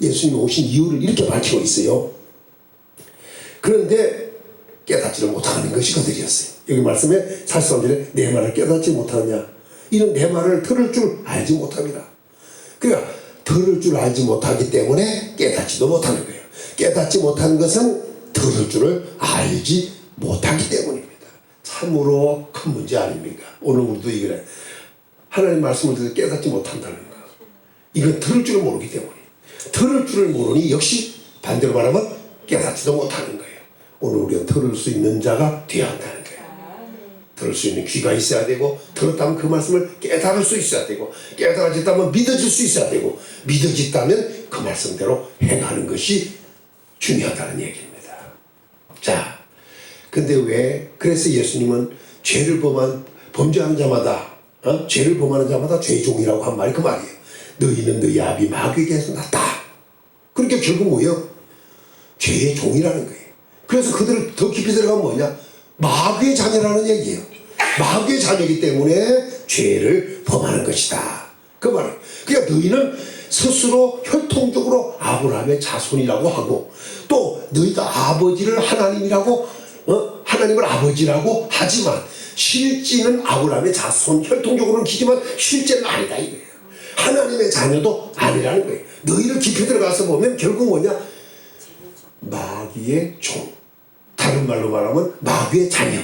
예수님이 오신 이유를 이렇게 밝히고 있어요. 그런데 깨닫지를 못하는 것이 그들이었어요. 여기 말씀에 43절에 내 말을 깨닫지 못하느냐. 이는 내 말을 들을 줄 알지 못합니다. 그러니까 들을 줄 알지 못하기 때문에 깨닫지도 못하는 거예요. 깨닫지 못하는 것은 들을 줄을 알지 못하기 때문입니다. 참으로 큰 문제 아닙니까? 오늘 우리도 이거래. 하나님 말씀을 듣고 깨닫지 못한다는 거. 이건 들을 줄을 모르기 때문에. 들을 줄을 모르니 역시 반대로 말하면 깨닫지도 못하는 거예요. 오늘 우리가 들을 수 있는 자가 되어야 한다는 거예요. 들을 수 있는 귀가 있어야 되고, 들었다면 그 말씀을 깨달을 수 있어야 되고, 깨달아졌다면 믿어질 수 있어야 되고, 믿어졌다면 그 말씀대로 행하는 것이 중요하다는 얘기입니다. 자, 근데 왜 그래서 예수님은 죄를 범죄하는 자마다 죄를 범하는 자마다 죄종이라고 한 말이 그 말이에요. 너희는 너희 아비 마귀에게서 났다. 그러니까 결국 뭐예요? 죄의 종이라는 거예요. 그래서 그들을 더 깊이 들어가면 뭐냐? 마귀의 자녀라는 얘기예요. 마귀의 자녀이기 때문에 죄를 범하는 것이다. 그 말이에요. 그러니까 너희는 스스로 혈통적으로 아브라함의 자손이라고 하고, 또 너희가 아버지를 하나님이라고 하나님을 아버지라고 하지만 실제는 아브라함의 자손, 혈통적으로는 기지만 실제는 아니다 이거예요. 하나님의 자녀도 아니라는 거예요. 너희를 깊이 들어가서 보면 결국 뭐냐? 마귀의 종. 다른 말로 말하면 마귀의 자녀.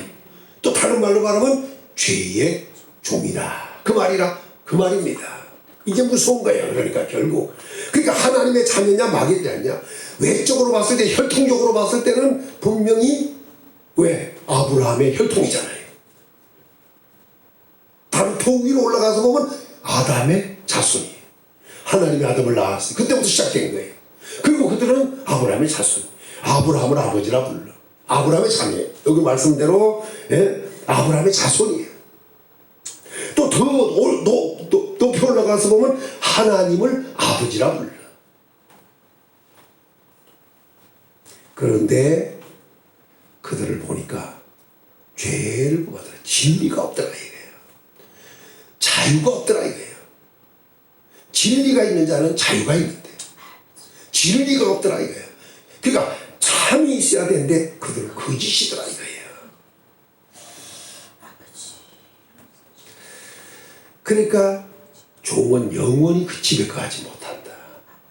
또 다른 말로 말하면 죄의 종이라. 그 말입니다. 이게 무서운 거예요. 그러니까 결국. 그러니까 하나님의 자녀냐 마귀의 자녀냐. 외적으로 봤을 때, 혈통적으로 봤을 때는 분명히 왜? 아브라함의 혈통이잖아요. 다른 통 위로 올라가서 보면 아담의 자손이에요. 하나님이 아담을 낳았어요. 그때부터 시작된 거예요. 그리고 그들은 아브라함의 자손. 아브라함을 아버지라 불러. 아브라함의 자녀예요. 여기 말씀대로 아브라함의 자손이에요. 또 더 높이 올라가서 보면 하나님을 아버지라 불러. 그런데 그들을 보니까 죄를 범하더라. 진리가 없더라 이거예요. 자유가 없더라 이거예요. 진리가 있는 자는 자유가 있는데 진리가 없더라 이거예요. 그러니까 참이 있어야 되는데 그들은 거짓이더라 이거예요. 그러니까 종은 영원히 그 집에 거하지 못한다.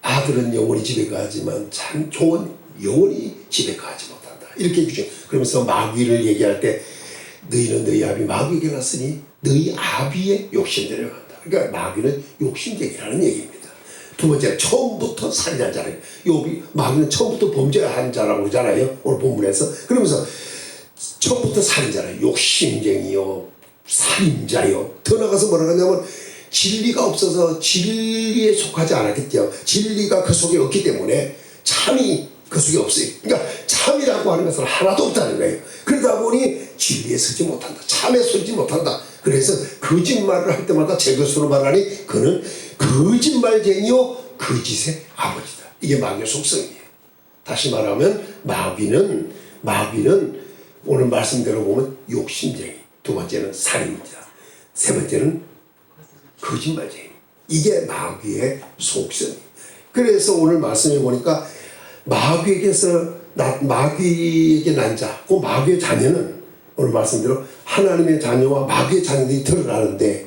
아들은 영원히 집에 거하지만 참 종은 영원히 집에 거하지 못한다. 이렇게 해주죠. 그러면서 마귀를 얘기할 때 너희는 너희 아비 마귀에게 났으니 너희 아비의 욕심대로 간다. 그러니까 마귀는 욕심쟁이라는 얘기입니다. 두 번째, 처음부터 살인한 자라요. 마귀는 처음부터 범죄한 자라고 그러잖아요. 오늘 본문에서. 그러면서 처음부터 살인자라요. 욕심쟁이요. 살인자요. 더 나가서 뭐라 하냐면 진리가 없어서 진리에 속하지 않았겠죠. 진리가 그 속에 없기 때문에 참이 그 속에 없어요. 그러니까 참이라고 하는 것은 하나도 없다는 거예요. 그러다 보니 진리에 서지 못한다. 참에 서지 못한다. 그래서 거짓말을 할 때마다 제 것으로 말하니 그는 거짓말쟁이요 거짓의 아버지다. 이게 마귀의 속성이에요. 다시 말하면 마귀는 오늘 말씀대로 보면 욕심쟁이, 두 번째는 살인자, 세 번째는 거짓말쟁이. 이게 마귀의 속성이에요. 그래서 오늘 말씀해 보니까 마귀에게 난 자, 그 마귀의 자녀는 오늘 말씀대로 하나님의 자녀와 마귀의 자녀들이 드러나는데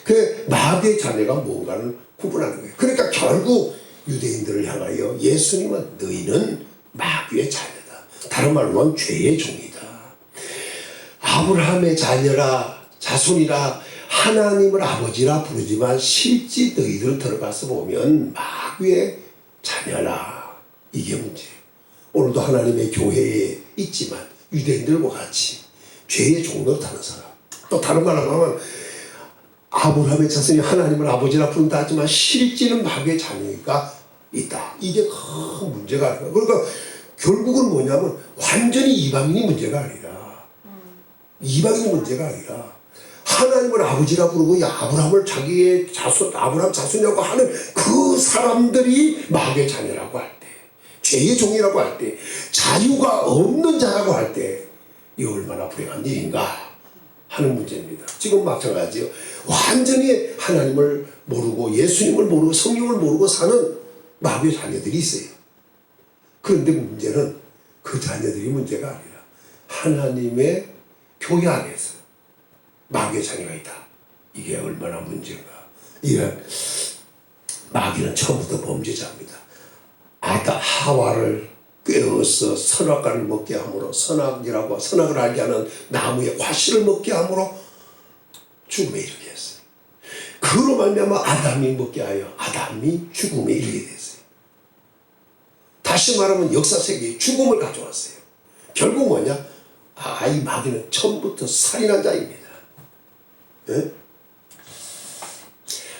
그 마귀의 자녀가 뭔가를 구분하는 거예요. 그러니까 결국 유대인들을 향하여 예수님은 너희는 마귀의 자녀다. 다른 말로 하면 죄의 종이다. 아브라함의 자녀라 자손이라 하나님을 아버지라 부르지만 실제 너희들 들어가서 보면 마귀의 자녀라. 이게 문제예요. 오늘도 하나님의 교회에 있지만 유대인들과 같이 죄의 종로 타는 사람. 또 다른 말로 하면 아브라함의 자손이 하나님을 아버지라 부른다 하지만 실제는 마귀의 자녀가 있다. 이게 큰 문제가 아니라. 그러니까 결국은 뭐냐면 완전히 이방인이 문제가 아니라 이방인이 문제가 아니라 하나님을 아버지라 부르고 아브라함을 자기의 자손, 아브라함 자손이라고 하는 그 사람들이 마귀의 자녀라고 할 때, 죄의 종이라고 할 때, 자유가 없는 자라고 할 때, 이 얼마나 불행한 일인가 하는 문제입니다. 지금 마찬가지요. 완전히 하나님을 모르고 예수님을 모르고 성령을 모르고 사는 마귀의 자녀들이 있어요. 그런데 문제는 그 자녀들이 문제가 아니라 하나님의 교회 안에서 마귀의 자녀가 있다. 이게 얼마나 문제인가. 이런 마귀는 처음부터 범죄자입니다. 하와를 꿰어서 선악과를 먹게 함으로 선악이라고 선악을 알게 하는 나무의 과실을 먹게 함으로 죽음에 이르게 했어요. 그로 말미암아 아담이 먹게 하여 아담이 죽음에 이르게 됐어요. 다시 말하면 역사 세계에 죽음을 가져왔어요. 결국 뭐냐? 이 마귀는 처음부터 살인한 자입니다. 예?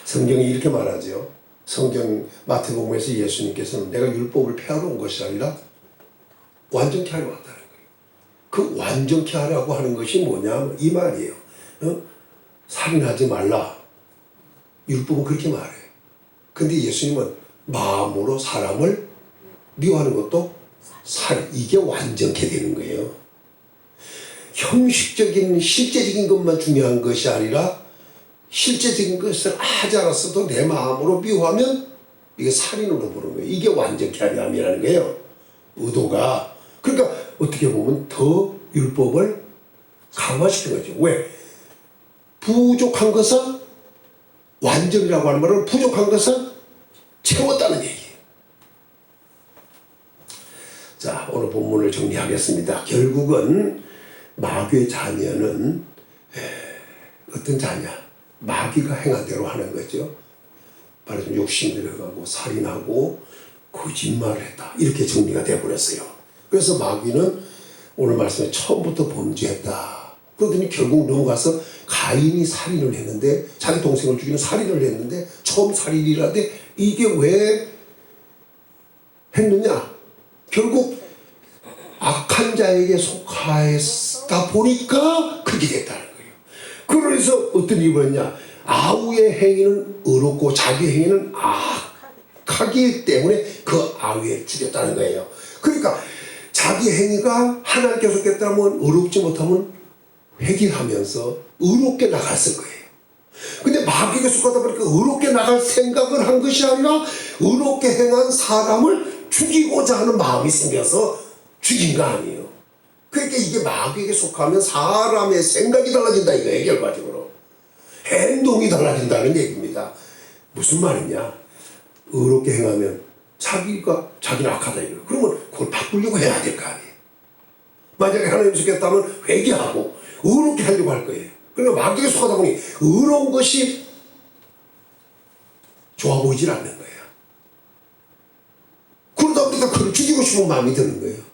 성경이 이렇게 말하죠. 성경 마태복음에서 예수님께서는 내가 율법을 폐하러 온 것이 아니라 완전케 하러 왔다는 거예요. 그 완전케 하라고 하는 것이 뭐냐? 이 말이에요. 살인하지 말라. 율법은 그렇게 말해요. 근데 예수님은 마음으로 사람을 미워하는 것도 살인. 이게 완전케 되는 거예요. 형식적인 실제적인 것만 중요한 것이 아니라 실제적인 것을 하지 않았어도 내 마음으로 미워하면 이게 살인으로 보는 거예요. 이게 완전케 하려함이라는 거예요. 의도가. 그러니까 어떻게 보면 더 율법을 강화시키는 거죠. 왜? 부족한 것은 완전이라고 하는 말은 부족한 것은 채웠다는 얘기예요. 자, 오늘 본문을 정리하겠습니다. 결국은 마귀의 자녀는 어떤 자냐? 마귀가 행한 대로 하는 거죠. 말하자면 욕심 들어가고 살인하고 거짓말을 했다. 이렇게 정리가 되어버렸어요. 그래서 마귀는 오늘 말씀에 처음부터 범죄했다. 그러더니 결국 넘어가서 가인이 살인을 했는데 자기 동생을 죽이는 살인을 했는데 처음 살인이라는데 이게 왜 했느냐? 결국 악한 자에게 속하였다 보니까 그렇게 됐다는 거예요. 그래서 어떤 일이 벌었냐? 아우의 행위는 의롭고 자기 행위는 악하기 때문에 그 아우에 죽였다는 거예요. 그러니까 자기 행위가 하나님께 속했다면 의롭지 못하면 회개하면서 의롭게 나갔을 거예요. 근데 마귀에게 속하다 보니까 의롭게 나갈 생각을 한 것이 아니라 의롭게 행한 사람을 죽이고자 하는 마음이 생겨서 죽인 거 아니에요. 그러니까 이게 마귀에게 속하면 사람의 생각이 달라진다 이거예요. 결과적으로 행동이 달라진다는 얘기입니다. 무슨 말이냐? 의롭게 행하면 자기는 악하다 이거예요. 그러면 그걸 바꾸려고 해야 될 거 아니에요. 만약에 하나님 속했다면 회개하고 의롭게 하려고 할 거예요. 그러나 마귀에게 속하다 보니 의로운 것이 좋아 보이질 않는 거예요. 그러다 보니까 그를 죽이고 싶은 마음이 드는 거예요.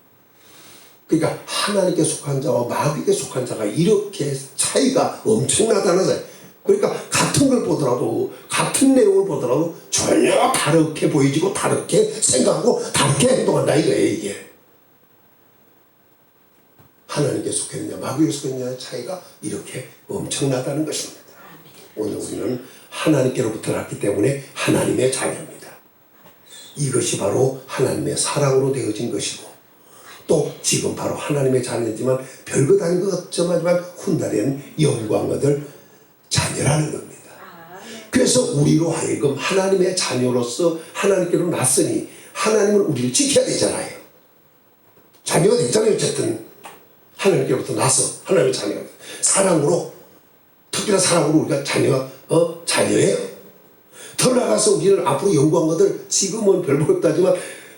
그러니까 하나님께 속한 자와 마귀에게 속한 자가 이렇게 차이가 엄청나다는 거예요. 그러니까 같은 걸 보더라도 같은 내용을 보더라도 전혀 다르게 보이지고 다르게 생각하고 다르게 행동한다 이거예요. 이게 하나님께 속했냐 마귀에게 속했냐의 차이가 이렇게 엄청나다는 것입니다. 오늘 우리는 하나님께로부터 났기 때문에 하나님의 자녀입니다. 이것이 바로 하나님의 사랑으로 되어진 것이고 또 지금 바로 하나님의 자녀지만 별것 아닌 것 같지만 훗날에는 영광 얻을 자녀라는 겁니다. 그래서 우리로 하여금 하나님의 자녀로서 하나님께로 났으니 하나님은 우리를 지켜야 되잖아요. 자녀가 되잖아요. 어쨌든 하나님께로부터 나서 하나님의 자녀가 사랑으로 특별한 사랑으로 우리가 자녀예요. 더 나아가서 우리는 앞으로 영광 얻을 지금은 별것 없다지만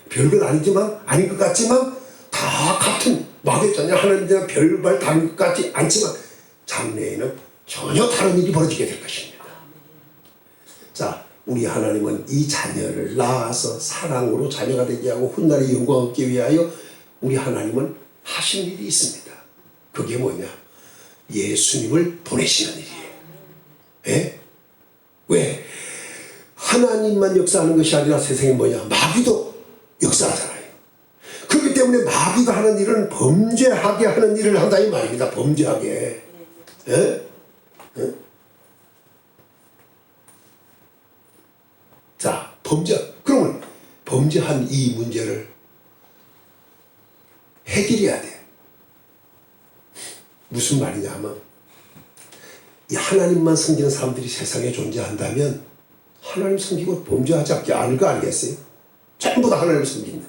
별건 아니지만 아닌 것 같지만 다 같은 마귀였잖아요. 하나님과 별발 다른 것 같지 않지만 장래에는 전혀 다른 일이 벌어지게 될 것입니다. 자, 우리 하나님은 이 자녀를 낳아서 사랑으로 자녀가 되게 하고 훗날의 영광을 얻기 위하여 우리 하나님은 하신 일이 있습니다. 그게 뭐냐? 예수님을 보내시는 일이에요. 예? 왜? 하나님만 역사하는 것이 아니라 세상에 뭐냐? 마귀도 역사하잖아요. 그렇기 때문에 마귀가 하는 일은 범죄하게 하는 일을 한다 이 말입니다. 범죄하게. 예? 예? 자, 그러면 범죄한 이 문제를 해결해야 돼요. 무슨 말이냐 하면 이 하나님만 섬기는 사람들이 세상에 존재한다면 하나님 섬기고 범죄하지 않을 거 알겠어요? 전부 다 하나님을 섬긴다.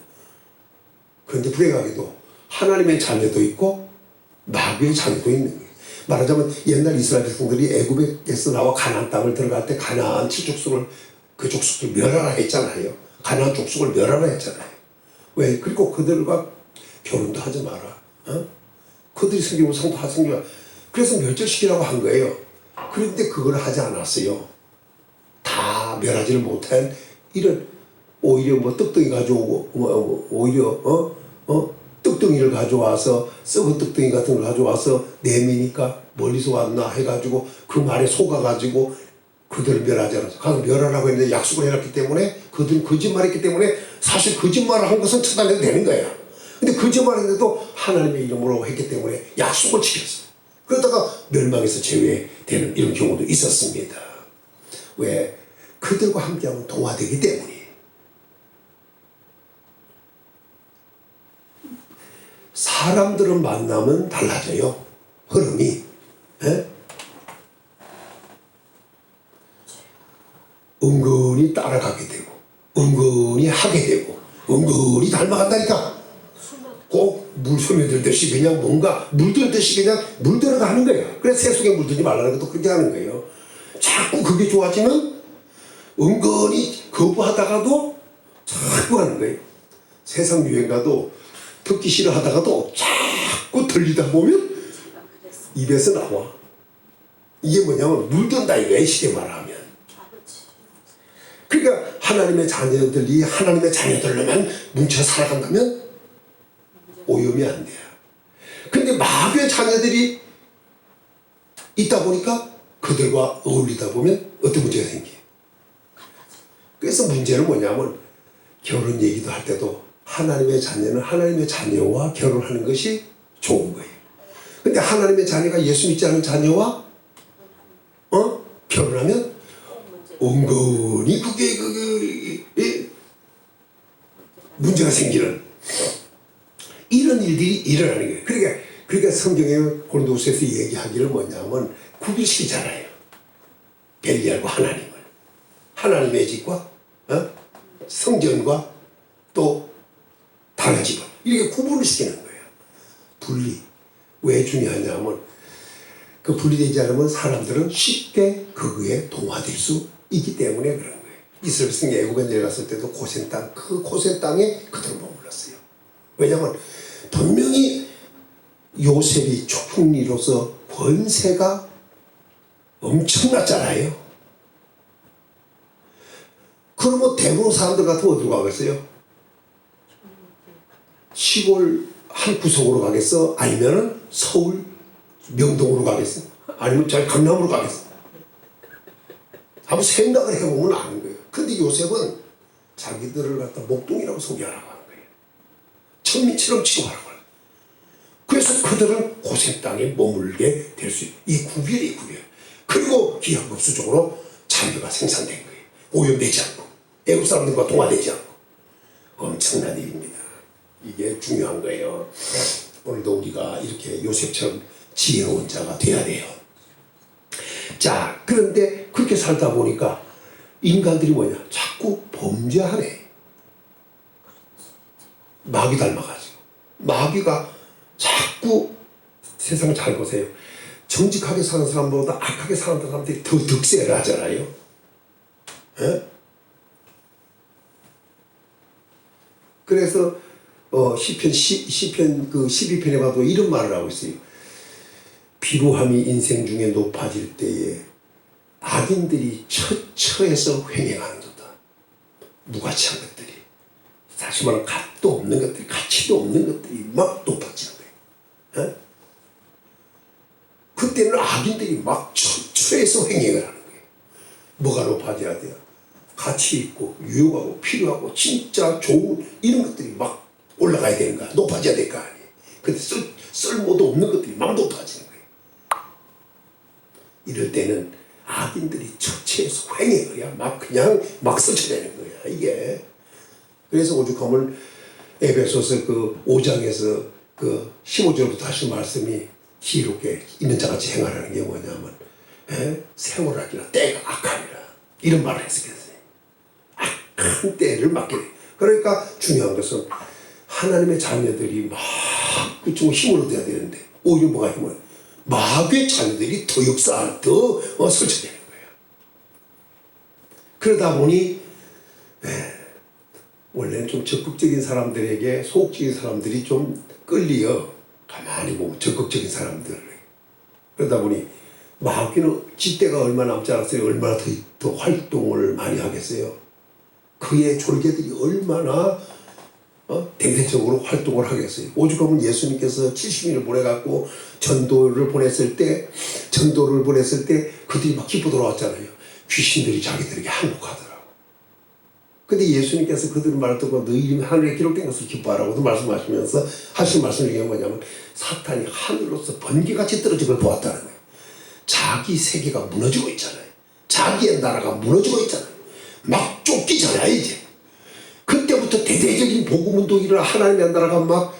그런데 불행하게도 하나님의 자녀도 있고 마귀의 자녀도 있는 거예요. 말하자면 옛날 이스라엘 백성들이 애굽에서 나와 가나안 땅을 들어갈 때 가나안 7족속을 그 족속을 멸하라 했잖아요. 가나안 족속을 멸하라 했잖아요. 왜? 그리고 그들과 결혼도 하지 마라. 어? 그들이 섬기고 성도 섬기고 그래서 멸절시키라고 한 거예요. 그런데 그걸 하지 않았어요. 다 멸하지를 못한 이런 오히려 뭐 떡덩이 가져오고 오히려 떡덩이를 가져와서 썩은 떡덩이 같은 걸 가져와서 내미니까 멀리서 왔나 해가지고 그 말에 속아가지고 그들을 멸하지 않았어. 가서 멸하라고 했는데 약속을 해놨기 때문에 그들은 거짓말했기 때문에 사실 거짓말을 한 것은 처단해도 되는 거야. 근데 거짓말했는데도 하나님의 이름으로 했기 때문에 약속을 지켰어. 그러다가 멸망에서 제외되는 이런 경우도 있었습니다. 왜? 그들과 함께하면 동화되기 때문이에요. 사람들은 만나면 달라져요. 흐름이. 에? 은근히 따라가게 되고 은근히 하게 되고 은근히 닮아간다니까. 꼭 물 스며들듯이 그냥 뭔가 물들듯이 그냥 물들어가 하는 거예요. 그래서 세속에 물들지 말라는 것도 그렇게 하는 거예요. 자꾸 그게 좋아지면 은근히 거부하다가도 자꾸 하는 거예요. 세상 유행가도 듣기 싫어하다가도 자꾸 들리다 보면 입에서 나와. 이게 뭐냐면 물든다 이거예요. 쉽게 말하면. 그러니까 하나님의 자녀들이 하나님의 자녀들로만 뭉쳐 살아간다면 오염이 안 돼요. 근데 마귀의 자녀들이 있다 보니까 그들과 어울리다 보면 어떤 문제가 생겨요. 그래서 문제는 뭐냐면 결혼 얘기도 할 때도 하나님의 자녀는 하나님의 자녀와 결혼하는 것이 좋은 거예요. 근데 하나님의 자녀가 예수 믿지 않은 자녀와 결혼하면 은근히 그게 문제가 생기는 이런 일들이 일어나는 거예요. 그러니까 성경에 고린도후서에서 얘기하기를 뭐냐면 구별시키잖아요. 벨리알과 하나님을. 하나님의 집과 성전과 또 다른 집을 이렇게 구분을 시키는 거예요. 분리. 왜 중요하냐면 그 분리되지 않으면 사람들은 쉽게 그거에 동화될 수 있기 때문에 그런 거예요. 이스라엘 백성이 애굽에 내려갔을 때도 고센 땅, 그 고센 땅에 그들은 머물렀어요. 왜냐하면 분명히 요셉이 총리로서 권세가 엄청났잖아요. 그러면 대부분 사람들 같으면 어디로 가겠어요? 시골 한 구석으로 가겠어? 아니면 서울 명동으로 가겠어? 아니면 저기 강남으로 가겠어? 한번 생각을 해보면 아는 거예요. 근데 요셉은 자기들을 갖다 목동이라고 소개하라고 하는 거예요. 천민처럼 취급하라고 하는 거예요. 그래서 그들은 고센 땅에 머물게 될 수 있는 이 구별이 구별. 그리고 기하급수적으로 자녀가 생산된 거예요. 오염되지 않고 애국 사람들과 동화되지 않고 엄청난 일입니다. 이게 중요한 거예요. 오늘도 우리가 이렇게 요셉처럼 지혜로운 자가 돼야 돼요. 자, 그런데 그렇게 살다 보니까 인간들이 뭐냐? 자꾸 범죄하네. 마귀 닮아가지고. 마귀가 자꾸 세상을 잘 보세요. 정직하게 사는 사람보다 악하게 사는 사람들이 더 득세를 하잖아요. 에? 그래서 시편 그 12편에 봐도 이런 말을 하고 있어요. 비루함이 인생 중에 높아질 때에 악인들이 처처해서 횡행하는도다. 무가치한 것들이, 다시 말하면 값도 없는 것들이, 가치도 없는 것들이 막 높아지는 거예요. 에? 그때는 악인들이 막 처처해서 횡행을 하는 거예요. 뭐가 높아져야 돼요? 가치 있고 유용하고 필요하고 진짜 좋은 이런 것들이 막 올라가야 되는 거야. 높아져야 될 거 아니에요. 근데 쓸모도 없는 것들이 막 높아지는 거예요. 이럴 때는 악인들이 처치해서 횡행을 해야 막 그냥 막 스쳐내는 거야 이게. 그래서 오죽하면 에베소서 그 5장에서 그 15절부터 하신 말씀이 지혜롭게 있는 자같이 행하라는 게 뭐냐면 세월하기라 때가 악하니라 이런 말을 했었거든요. 악한 때를 맞게 돼. 그러니까 중요한 것은 하나님의 자녀들이 막 그쪽 힘을 얻어야 되는데 오히려 뭐가 힘을 마귀의 자녀들이 더 역사할 더 설치되는 거예요. 그러다 보니 원래는 좀 적극적인 사람들에게 소극적인 사람들이 좀 끌리어. 가만히 보면 적극적인 사람들. 그러다 보니 마귀는 지대가 얼마 남지 않았어요. 얼마나 더 활동을 많이 하겠어요. 그의 졸개들이 얼마나 대대적으로 활동을 하겠어요. 오죽하면 예수님께서 70인을 보내갖고 전도를 보냈을 때 그들이 막 기뻐 돌아왔잖아요. 귀신들이 자기들에게 항복하더라고. 근데 예수님께서 그들의 말을 듣고 너희 이름이 하늘에 기록된 것을 기뻐하라고도 말씀하시면서 하신 말씀 중에 뭐냐면 사탄이 하늘로서 번개같이 떨어진 걸 보았다는 거예요. 자기 세계가 무너지고 있잖아요. 자기의 나라가 무너지고 있잖아요. 막 쫓기잖아요 이제. 그때부터 대대적인 복음운동이 일어나 하나님의 나라가 막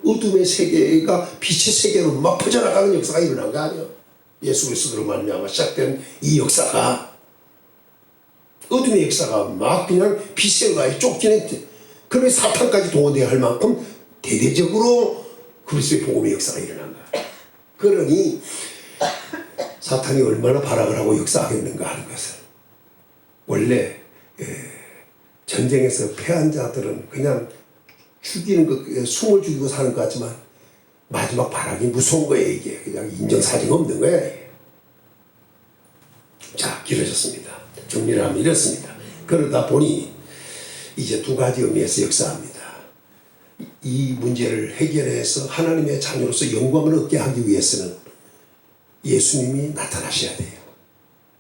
어둠의 세계가 빛의 세계로 막 퍼져나가는 역사가 일어난 거 아니에요. 예수 그리스도로 말미암아 시작된 이 역사가, 어둠의 역사가 막 그냥 빛의 가에 쫓기는, 그러면 사탄까지 동원되어야 할 만큼 대대적으로 그리스도의 복음의 역사가 일어난 거야. 그러니 사탄이 얼마나 발악을 하고 역사하겠는가 하는 것을, 원래 전쟁에서 패한 자들은 그냥 죽이는 것, 숨을 죽이고 사는 것 같지만 마지막 발악이 무서운 거예요. 이게 그냥 인정사정 없는 거야 이게. 자, 길어졌습니다. 정리를 하면 이렇습니다. 그러다 보니 이제 두 가지 의미에서 역사합니다. 이 문제를 해결해서 하나님의 자녀로서 영광을 얻게 하기 위해서는 예수님이 나타나셔야 돼요.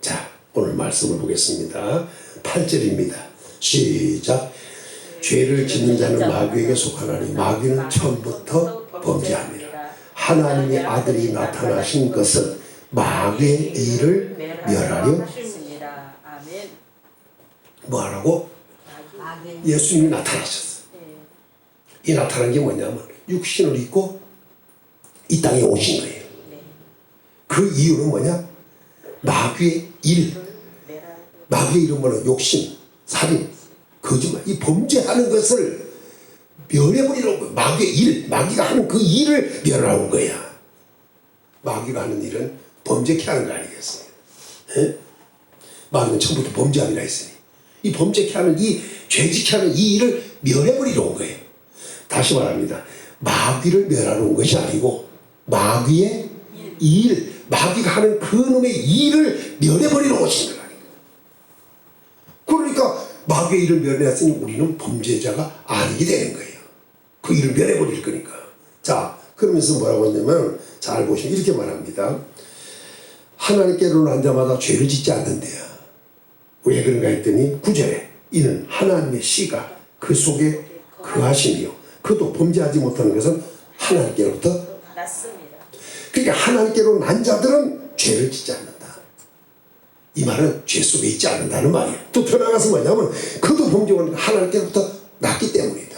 자, 오늘 말씀을 보겠습니다. 8절입니다. 시작. 죄를 짓는 자는 마귀에게 속하나니 마귀는 처음부터 범죄합니다. 하나님의 아들이 나타나신 것은 마귀의 일을 멸하려 뭐하라고? 예수님이 나타나셨어. 이 나타난 게 뭐냐면 육신을 입고 이 땅에 오신 거예요. 그 이유는 뭐냐? 마귀의 일. 마귀의 일은 뭐냐? 욕심, 살인, 거짓말, 이 범죄하는 것을 멸해버리는 거예요. 마귀의 일, 마귀가 하는 그 일을 멸하는 거야. 마귀가 하는 일은 범죄케 하는 거 아니겠어요? 에? 마귀는 처음부터 범죄함이라 했으니 이 범죄케 하는, 이 죄짓게 하는 이 일을 멸해버리러 온 거예요. 다시 말합니다. 마귀를 멸하러 온 것이 아니고 마귀의 일, 마귀가 하는 그 놈의 일을 멸해버리러 오신 거예요. 그러니까 마귀의 일을 멸해왔으니 우리는 범죄자가 아니게 되는 거예요. 그 일을 멸해버릴 거니까. 자, 그러면서 뭐라고 했냐면 잘 보시면 이렇게 말합니다. 하나님께로는 한 자마다 죄를 짓지 않는데요. 왜 그런가 했더니 9절에 이는 하나님의 씨가 그 속에 거하시며 그도 범죄하지 못하는 것은 하나님께로부터 났습니다. 그러니까 하나님께로 난 자들은 죄를 짓지 않는다. 이 말은 죄 속에 있지 않는다는 말이에요. 또 더 나가서 뭐냐면 그도 범죄는 하나님께로부터 났기 때문이다.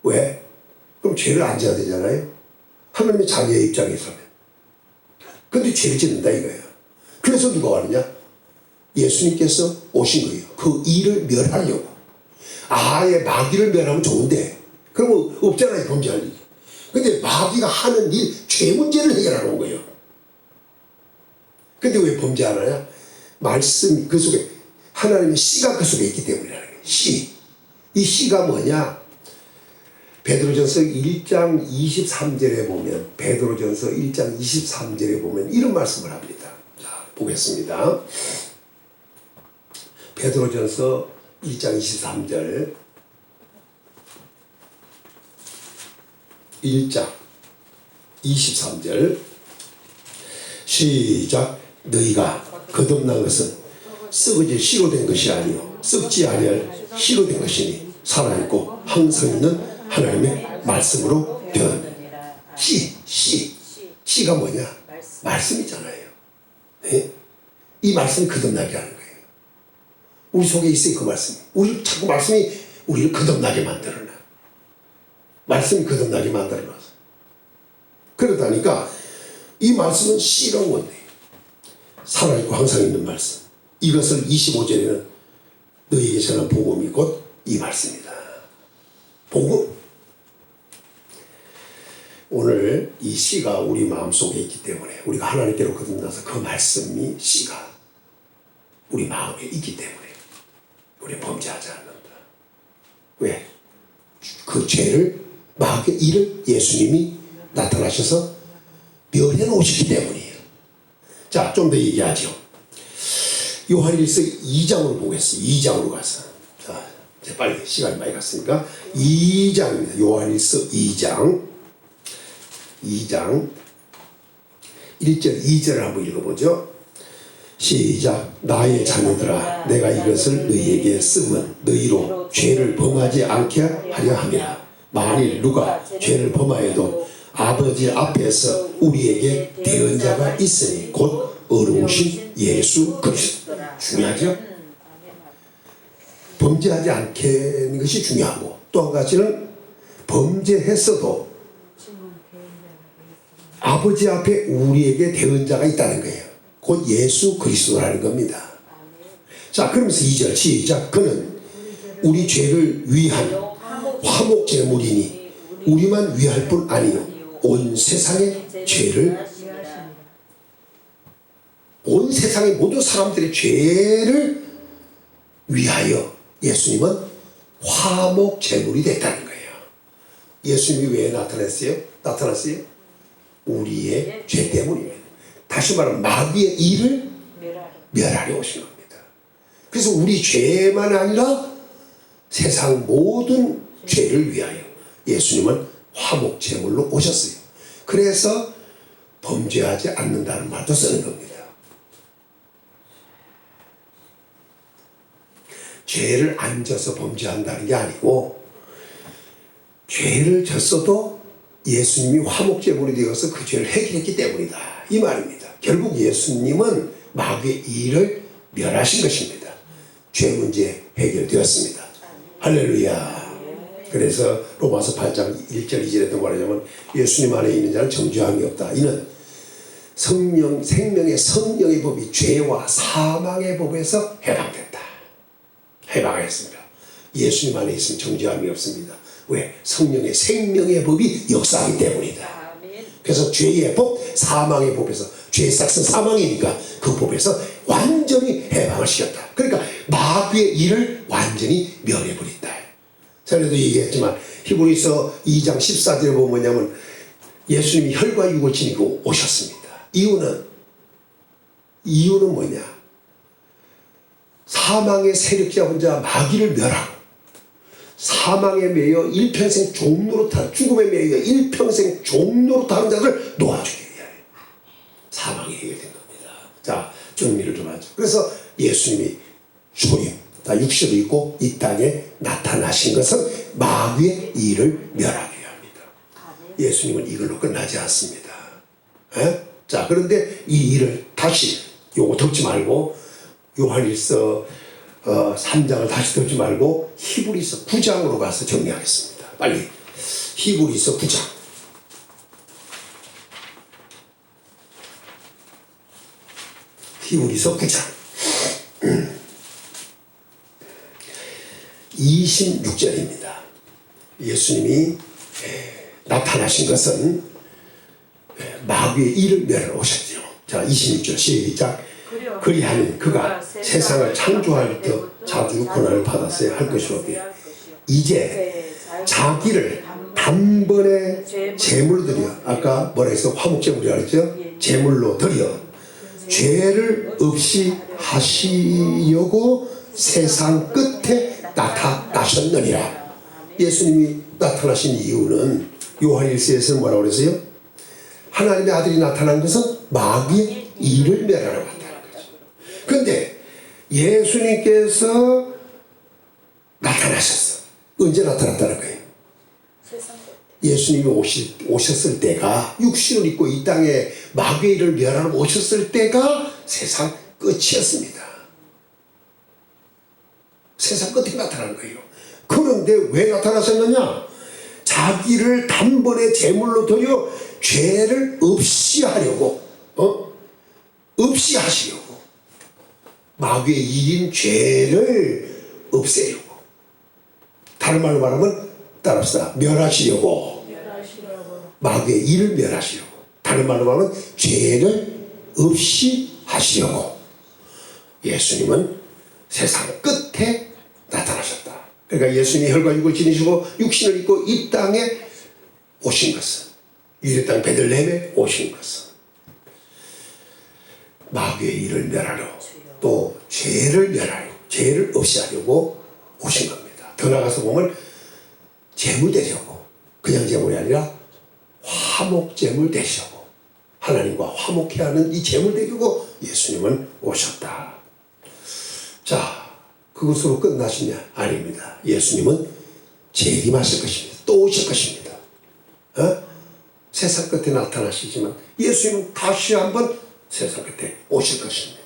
왜? 그럼 죄를 안 져야 되잖아요. 하나님의 자녀의 입장에서는. 근데 죄를 짓는다 이거예요. 그래서 누가 왔느냐? 예수님께서 오신 거예요. 그 일을 멸하려고. 아예 마귀를 멸하면 좋은데 그러면 없잖아요, 범죄할 일이. 근데 마귀가 하는 일, 죄 문제를 해결하러 온 거예요. 근데 왜 범죄 안 하냐? 말씀이 그 속에, 하나님의 씨가 그 속에 있기 때문이라는 거예요. 씨. 이 씨가 뭐냐? 베드로전서 1장 23절에 보면 베드로전서 1장 23절에 보면 이런 말씀을 합니다. 자, 보겠습니다. 베드로전서 1장 23절 1장 23절 시작. 너희가 거듭난 것은 썩어질 씨로 된 것이 아니요 썩지 아니할 씨로 된 것이니 살아있고 항상 있는 하나님의 말씀으로 되었느니라. 씨가 뭐냐? 말씀이잖아요. 네? 이 말씀이 거듭나게 하는 거예요. 우리 속에 있어요, 그 말씀이. 우리 자꾸 말씀이 우리를 거듭나게 만들어놔. 말씀이 거듭나게 만들어놔서. 그러다니까 이 말씀은 씨라는 건데 살아있고 항상 있는 말씀. 이것을 25절에는 너희에게 전한 복음이 곧 이 말씀이다. 복음. 오늘 이 씨가 우리 마음속에 있기 때문에 우리가 하나님께로 거듭나서 그 말씀이 씨가 우리 마음에 있기 때문에 우리 범죄하지 않는다. 왜? 그 죄를 마귀의 일을 예수님이 나타나셔서 멸해 놓으셨기 때문이에요. 자, 좀 더 얘기하죠. 요한일서 2장으로 보겠습니다. 2장으로 가서. 자, 이제 빨리 시간이 많이 갔으니까 2장입니다. 요한일서 2장 1절 2절을 한번 읽어보죠. 시작. 나의 자녀들아 내가 이것을 너희에게 쓰면 너희로 죄를 범하지 않게 하려 함이라. 만일 누가 죄를 범하여도 아버지 앞에서 우리에게 대언자가 있으니 곧 어려우신 예수 그리스도. 중요하죠? 범죄하지 않게 하는 것이 중요하고 또 한 가지는 범죄했어도 아버지 앞에 우리에게 대언자가 있다는 거예요. 곧 예수 그리스도라는 겁니다. 자, 그러면서 2절 시작. 그는 우리 죄를 위한 화목 제물이니 우리만 위할 뿐 아니요 온 세상의 죄를 온 세상의 모든 사람들의 죄를 위하여 예수님은 화목 제물이 됐다는 거예요. 예수님이 왜 나타났어요? 우리의 죄 때문입니다. 다시 말하면 마귀의 일을 멸하려 오신 겁니다. 그래서 우리 죄만 아니라 세상 모든 죄를 위하여 예수님은 화목 제물로 오셨어요. 그래서 범죄하지 않는다는 말도 쓰는 겁니다. 죄를 안 져서 범죄한다는 게 아니고 죄를 졌어도 예수님이 화목제물이 되어서 그 죄를 해결했기 때문이다. 이 말입니다. 결국 예수님은 마귀의 일을 멸하신 것입니다. 죄 문제 해결되었습니다. 할렐루야. 그래서 로마서 8장 1절 2절에도 말하자면 예수님 안에 있는 자는 정죄함이 없다. 이는 생명의 성령의 법이 죄와 사망의 법에서 해방됐다. 해방했습니다. 예수님 안에 있으면 정죄함이 없습니다. 왜? 성령의 생명의 법이 역사하기 때문이다. 그래서 죄의 법, 사망의 법에서 죄의 싹은 사망이니까 그 법에서 완전히 해방을 시켰다. 그러니까 마귀의 일을 완전히 멸해버린다. 전에도 얘기했지만 히브리서 2장 14절에 보면 뭐냐면 예수님이 혈과 육을 지니고 오셨습니다. 이유는 뭐냐? 사망의 세력 잡은 자 마귀를 멸하고 사망에 매여 일평생 종노릇하는 죽음에 매여 일평생 종노릇하는 자를 놓아주기 위하여 사망이 해결된 겁니다. 자, 정리를 좀 하죠. 그래서 예수님이 초림, 다 육체도 있고 이 땅에 나타나신 것은 마귀의 일을 멸하기 위함이다. 예수님은 이걸로 끝나지 않습니다. 에? 자, 그런데 이 일을 다시 요거 덮지 말고 요한일서 3장을 다시 덮지 말고 히브리서 9장으로 가서 정리하겠습니다. 빨리 히브리서 9장. 히브리서 9장 26절입니다. 예수님이 나타나신 것은 마귀의 일을 멸하러 오셨죠. 자, 26절 시작. 그리하면 그가 세상을 창조할 때 자주 고난을 받았어야 할 것이오되 이제 자기를 단번에 제물로 드려, 아까 뭐라 했어? 화목제물이라 그랬죠? 제물로 드려 죄를 없이 하시려고 세상 끝에 나타나셨느니라. 예수님이 나타나신 이유는 요한 1서에서는 뭐라고 그랬어요? 하나님의 아들이 나타난 것은 마귀의 일을 멸하러 왔다는 거죠. 그런데 예수님께서 나타나셨어. 언제 나타났다는 거예요? 예수님이 오셨을 때가, 육신을 입고 이 땅에 마귀의 일을 멸하러 오셨을 때가 세상 끝이었습니다. 세상 끝에 나타난 거예요. 그런데 왜 나타나셨느냐? 자기를 단번에 제물로 드려 죄를 없이 하려고, 없이 하시려고, 마귀의 일인 죄를 없애려고, 다른 말로 말하면 따라합시다. 멸하시려고. 마귀의 일을 멸하시려고. 다른 말로 말하면 죄를 없이 하시려고. 예수님은 세상 끝에 나타나셨다. 그러니까 예수님이 혈과 육을 지니시고 육신을 입고 이 땅에 오신 것은, 유대 땅 베들레헴에 오신 것은 마귀의 일을 멸하려, 또 죄를 멸하려, 죄를 없이 하려고 오신 겁니다. 더 나가서 보면 제물 되려고, 그냥 제물이 아니라 화목 제물 되시려고, 하나님과 화목해야 하는 이 제물 되려고 예수님은 오셨다. 자, 그것으로 끝나시냐? 아닙니다. 예수님은 재림하실 것입니다. 또 오실 것입니다. 세상 끝에 나타나시지만 예수님은 다시 한번 세상 끝에 오실 것입니다.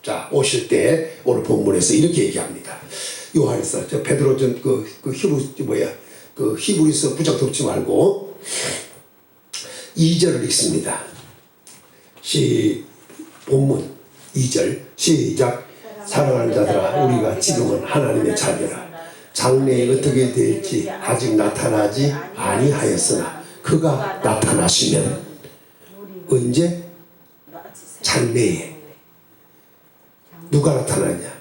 자, 오실 때 오늘 본문에서 이렇게 얘기합니다. 요한에서 저 베드로전 그 히브리서 부작 덮지 말고 2절을 읽습니다. 본문 2절 시작. 사랑하는 자들아, 우리가 지금은 하나님의 자녀라. 장래에 어떻게 될지 아직 나타나지 아니하였으나 그가 나타나시면, 언제? 장래에. 누가 나타나냐?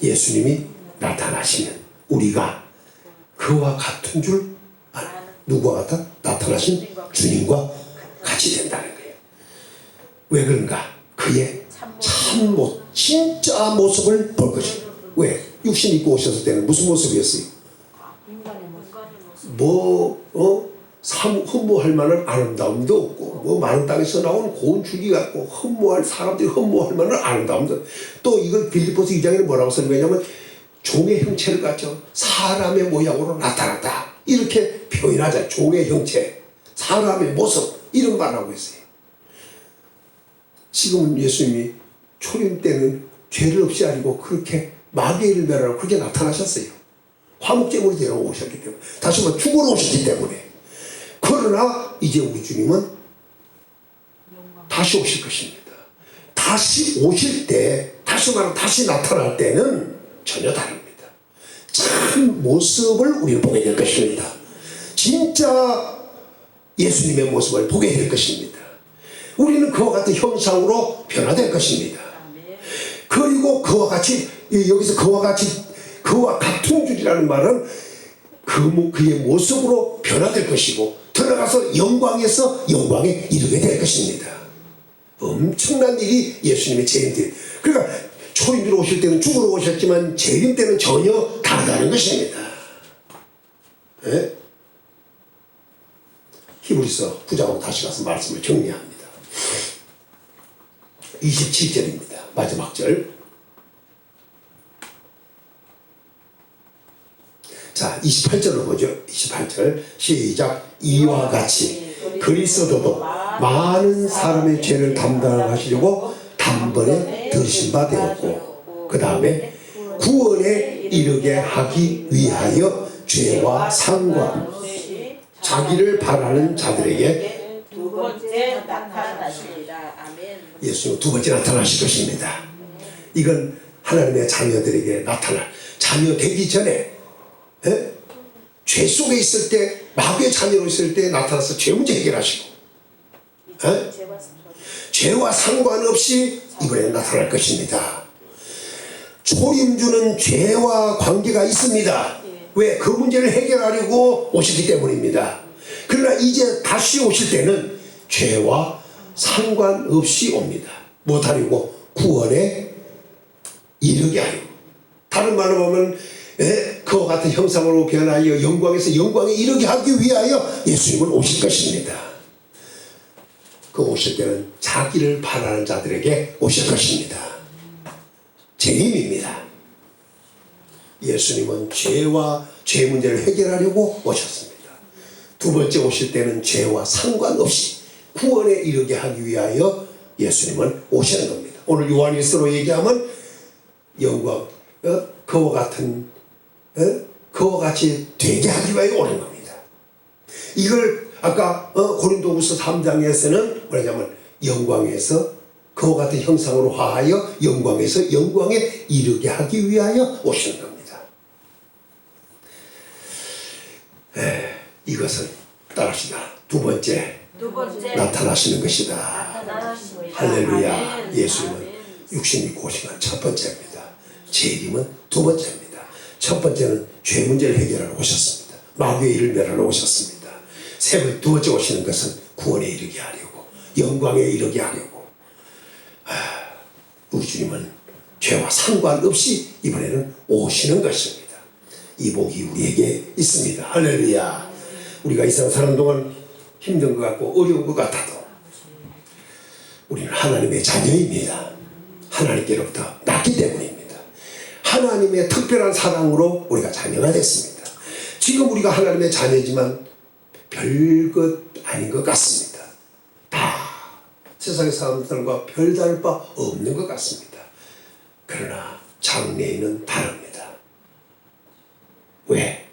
예수님이 나타나시면 우리가 그와 같은 줄 알아. 누구와 같아? 나타나신 주님과 같이 된다는 거예요. 왜 그런가? 그의 진짜 모습을 볼 것이에요. 왜? 육신 입고 오셨을 때는 무슨 모습이었어요? 흠모할 만한 아름다움도 없고, 많은 땅에서 나온 고운 줄기 같고, 사람들이 흠모할 만한 아름다움도. 또 이걸 빌립보서 2장에는 뭐라고 설명하냐면 종의 형체를 갖죠. 사람의 모양으로 나타났다. 이렇게 표현하자. 종의 형체, 사람의 모습, 이런 말 하고 있어요. 지금 예수님이 초림 때는 죄를 없이 하려고 그렇게 마귀의 일을 멸하라고 그렇게 나타나셨어요. 화목제물이 되어 오셨기 때문에, 다시 한번 죽으러 오셨기 때문에. 그러나 이제 우리 주님은 다시 오실 것입니다. 다시 오실 때, 다시 말하면 다시 나타날 때는 전혀 다릅니다. 참 모습을 우리는 보게 될 것입니다. 진짜 예수님의 모습을 보게 될 것입니다. 우리는 그와 같은 형상으로 변화될 것입니다. 그리고 그와 같이, 여기서 그와 같은 줄이라는 말은 그의 모습으로 변화될 것이고, 들어가서 영광에서 영광에 이르게 될 것입니다. 엄청난 일이 예수님의 재림 때. 그러니까 초림으로 오실 때는 죽으러 오셨지만 재림 때는 전혀 다르다는 것입니다. 네? 히브리서 9장으로 다시 가서 말씀을 정리합니다. 27절입니다. 마지막 절. 자, 28절로 보죠. 28절 시작. 이와 같이 그리스도도 많은 사람의 죄를 담당하시려고 단번에 들으신 바 되었고, 그 다음에 구원에 이르게 하기 위하여 죄와 상관없이 자기를 바라는 자들에게 두 번째 나타나시리라. 아멘. 예수는 두 번째 나타나실 것입니다. 이건 하나님의 자녀들에게 나타날, 자녀 되기 전에 죄 속에 있을 때, 마귀의 자녀로 있을 때 나타나서 죄 문제 해결하시고, 죄와 상관없이 이번에 나타날 것입니다. 초림주는 죄와 관계가 있습니다. 왜? 그 문제를 해결하려고 오셨기 때문입니다. 그러나 이제 다시 오실 때는 죄와 상관없이 옵니다. 못하려고? 구원에 이르게 하려고. 다른 말로 보면 그와 같은 형상으로 변하여 영광에서 영광에 이르게 하기 위하여 예수님은 오실 것입니다. 그 오실 때는 자기를 바라는 자들에게 오실 것입니다. 재림입니다. 예수님은 죄와 죄 문제를 해결하려고 오셨습니다. 두 번째 오실 때는 죄와 상관없이 구원에 이르게 하기 위하여 예수님은 오시는 겁니다. 오늘 요한일서로 얘기하면 영광, 그와 같은, 그와 같이 되게 하기 위하여 오는 겁니다. 이걸 아까 고린도후서 3장에서는 뭐냐면 영광에서 그와 같은 형상으로 화하여 영광에서 영광에 이르게 하기 위하여 오시는 겁니다. 이것은 따라합시다. 두 번째 나타나시는 것이다. 할렐루야. 예수님은 육신 입고 오신 건 첫 번째입니다. 재림은 두 번째입니다. 첫 번째는 죄 문제를 해결하러 오셨습니다. 마귀의 일을 멸하러 오셨습니다. 두 번째 오시는 것은 구원에 이르게 하려고, 영광에 이르게 하려고. 우리 주님은 죄와 상관없이 이번에는 오시는 것입니다. 이 복이 우리에게 있습니다. 할렐루야. 우리가 이 세상 사는 동안 힘든 것 같고 어려운 것 같아도 우리는 하나님의 자녀입니다. 하나님께로부터 났기 때문입니다. 하나님의 특별한 사랑으로 우리가 자녀가 됐습니다. 지금 우리가 하나님의 자녀지만 별것 아닌 것 같습니다. 다 세상의 사람들과 별다를 바 없는 것 같습니다. 그러나 장래에는 다릅니다. 왜?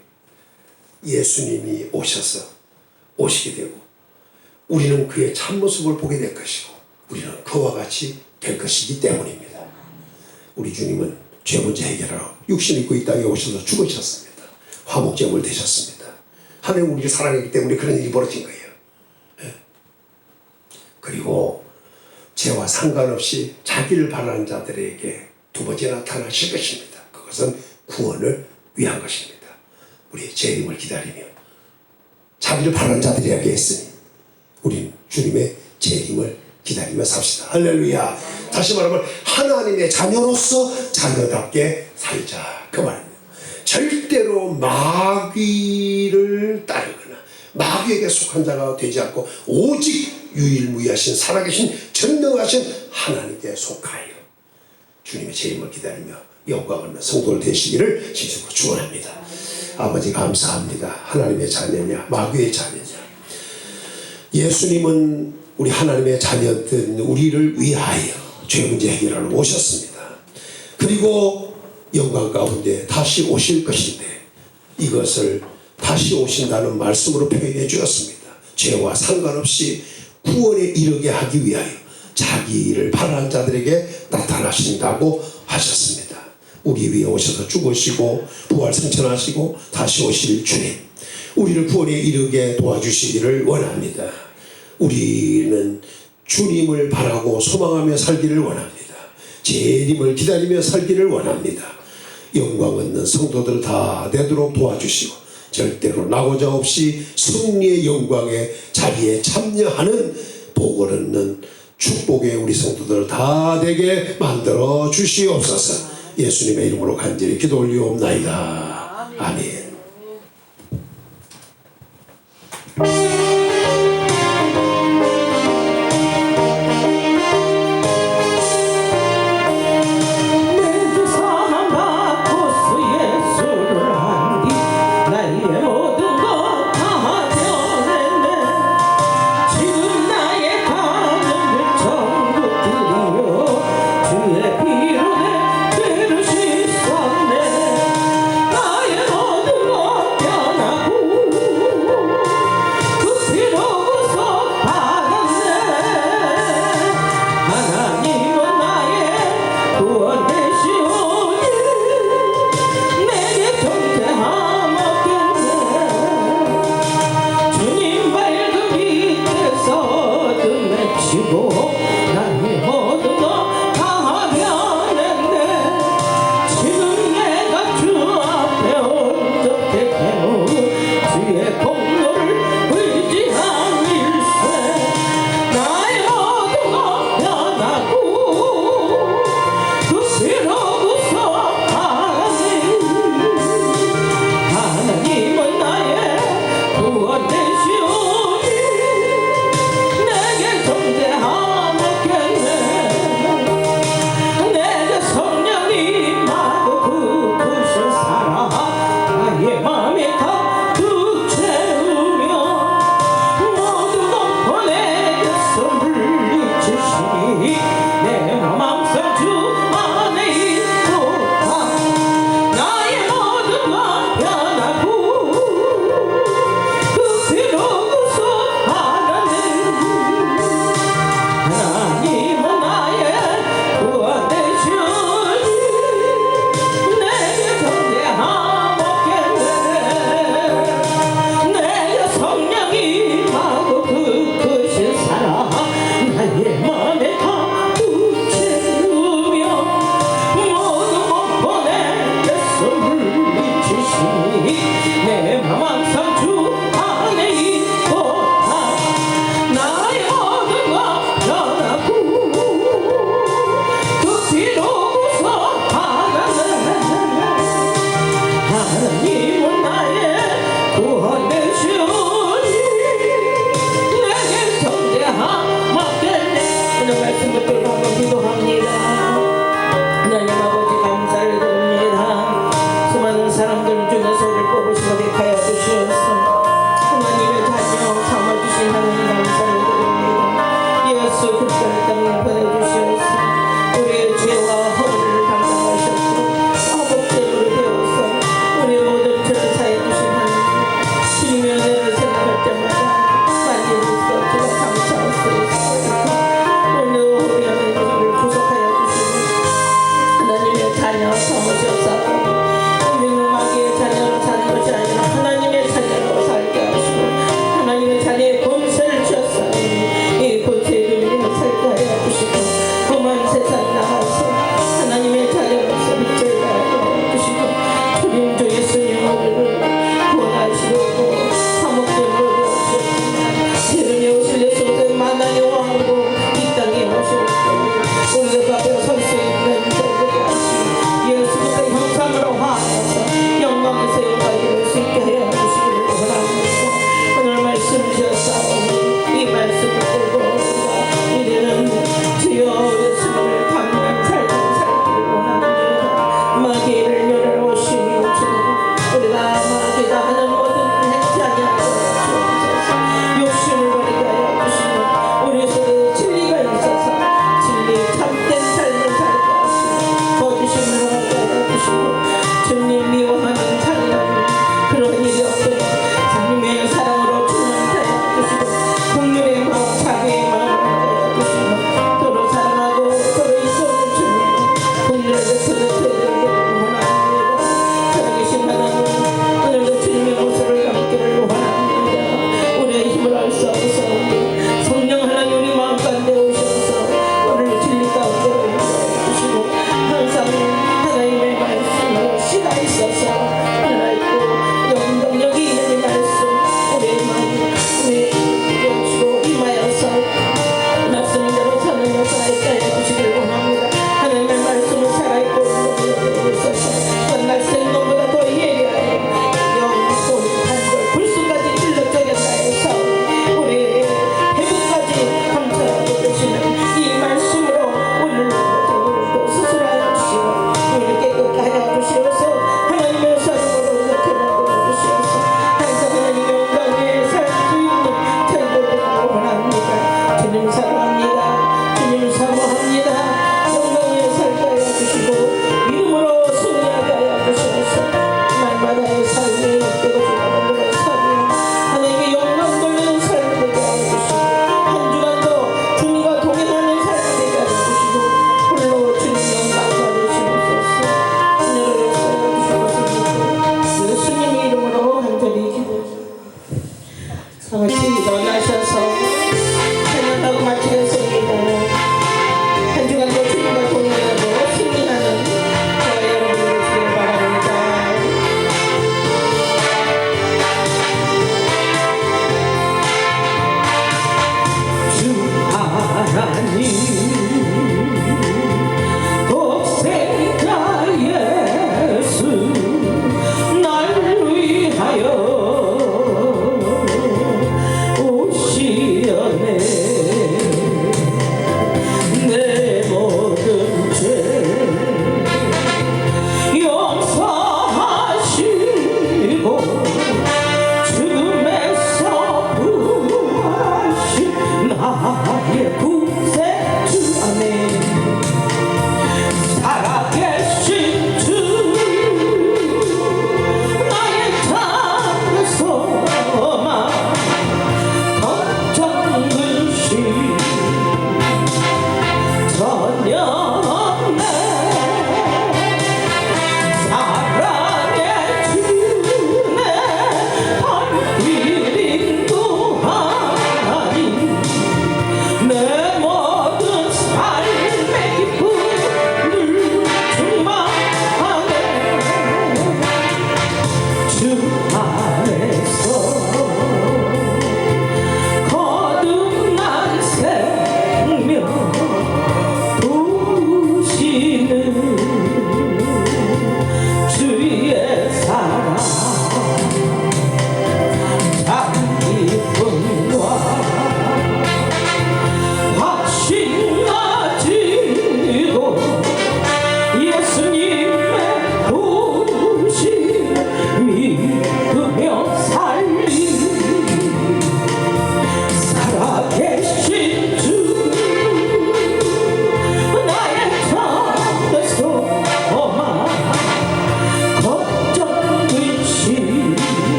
예수님이 오시게 되고 우리는 그의 참모습을 보게 될 것이고 우리는 그와 같이 될 것이기 때문입니다. 우리 주님은 죄 문제 해결하러 육신 입고 이 땅에 오셔서 죽으셨습니다. 화목제물 되셨습니다. 하나님 우리를 사랑했기 때문에 그런 일이 벌어진 거예요. 그리고 죄와 상관없이 자기를 바라는 자들에게 두 번째 나타나실 것입니다. 그것은 구원을 위한 것입니다. 우리 재림을 기다리며 자기를 바라는 자들에게 했으니 우린 주님의 재림을 기다리며 삽시다. 할렐루야. 다시 말하면 하나님의 자녀로서 자녀답게 살자, 그 말입니다. 절대로 마귀를 따르거나 마귀에게 속한 자가 되지 않고 오직 유일무이하신 살아계신 전능하신 하나님께 속하여 주님의 재림을 기다리며 영광 없는 성도를 되시기를 진심으로 축원합니다. 아버지 감사합니다. 하나님의 자녀냐 마귀의 자녀냐. 예수님은 우리 하나님의 자녀된 우리를 위하여 죄 문제 해결하러 오셨습니다. 그리고 영광 가운데 다시 오실 것인데 이것을 다시 오신다는 말씀으로 표현해 주었습니다. 죄와 상관없이 구원에 이르게 하기 위하여 자기를 바라는 자들에게 나타나신다고 하셨습니다. 우리 위에 오셔서 죽으시고 부활 승천하시고 다시 오실 주님, 우리를 구원에 이르게 도와주시기를 원합니다. 우리는 주님을 바라고 소망하며 살기를 원합니다. 재림을 기다리며 살기를 원합니다. 영광 얻는 성도들 다 되도록 도와주시고 절대로 나고자 없이 승리의 영광의 자리에 참여하는 복을 얻는 축복의 우리 성도들 다 되게 만들어 주시옵소서. 예수님의 이름으로 간절히 기도 올리옵나이다. 아멘. 나의 모든 것 변하고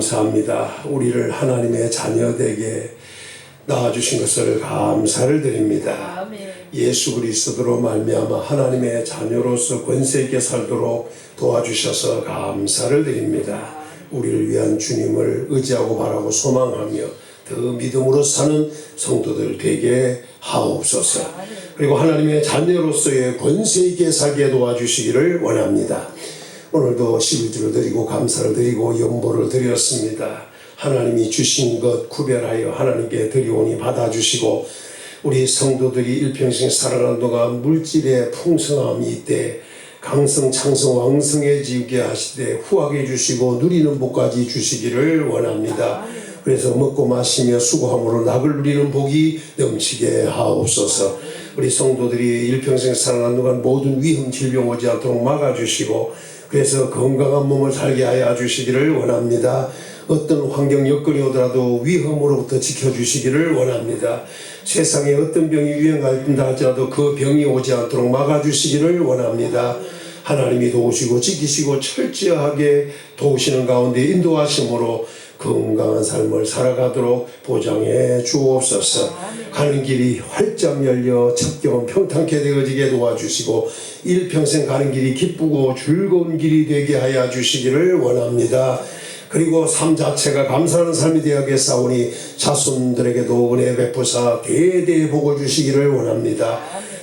감사합니다. 우리를 하나님의 자녀되게 낳아주신 것을 감사를 드립니다. 예수 그리스도로 말미암아 하나님의 자녀로서 권세 있게 살도록 도와주셔서 감사를 드립니다. 우리를 위한 주님을 의지하고 바라고 소망하며 더 믿음으로 사는 성도들 되게 하옵소서. 그리고 하나님의 자녀로서의 권세 있게 살게 도와주시기를 원합니다. 오늘도 11주를 드리고 감사를 드리고 연보를 드렸습니다. 하나님이 주신 것 구별하여 하나님께 드리오니 받아주시고 우리 성도들이 일평생 살아가는 동안 물질의 풍성함이 있되 강성 창성 왕성해지게 하시되 후하게 주시고 누리는 복까지 주시기를 원합니다. 그래서 먹고 마시며 수고함으로 낙을 누리는 복이 넘치게 하옵소서. 우리 성도들이 일평생 살아가는 동안 모든 위험 질병 오지 않도록 막아주시고 그래서 건강한 몸을 살게 하여 주시기를 원합니다. 어떤 환경 여건이 오더라도 위험으로부터 지켜주시기를 원합니다. 세상에 어떤 병이 유행한다 할지라도 그 병이 오지 않도록 막아주시기를 원합니다. 하나님이 도우시고 지키시고 철저하게 도우시는 가운데 인도하심으로 건강한 삶을 살아가도록 보장해 주옵소서. 가는 길이 활짝 열려 첫 경험 평탄케 되어지게 도와주시고 일평생 가는 길이 기쁘고 즐거운 길이 되게 하여 주시기를 원합니다. 그리고 삶 자체가 감사하는 삶이 되어야겠사오니 자손들에게도 은혜 베푸사 대대의 복을 주시기를 원합니다.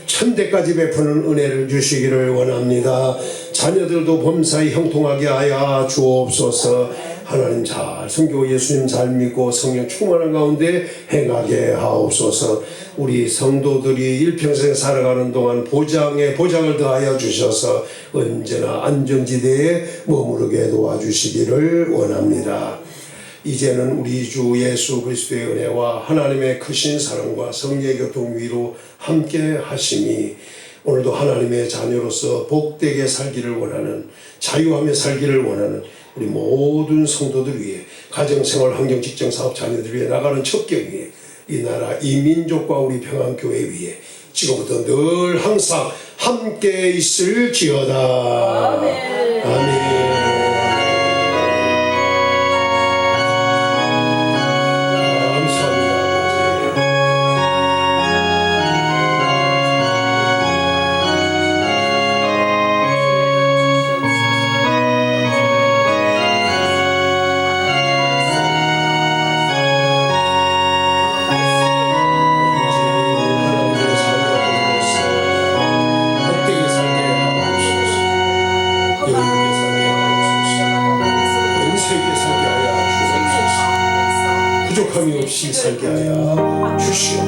천대까지 베푸는 은혜를 주시기를 원합니다. 자녀들도 범사에 형통하게 하여 주옵소서. 하나님 잘 섬기고 예수님 잘 믿고 성령 충만한 가운데 행하게 하옵소서. 우리 성도들이 일평생 살아가는 동안 보장에 보장을 더하여 주셔서 언제나 안전지대에 머무르게 도와주시기를 원합니다. 이제는 우리 주 예수 그리스도의 은혜와 하나님의 크신 사랑과 성령의 교통 위로 함께 하심이 오늘도 하나님의 자녀로서 복되게 살기를 원하는 자유하며 살기를 원하는 우리 모든 성도들 위해 가정생활 환경 직장 사업 자녀들 위해 나가는 첩경 위해 이 나라 이 민족과 우리 평안교회 위해 지금부터 늘 항상 함께 있을지어다. 아멘. 아멘. 부족함이 없이 살게 하여 주시옵소서.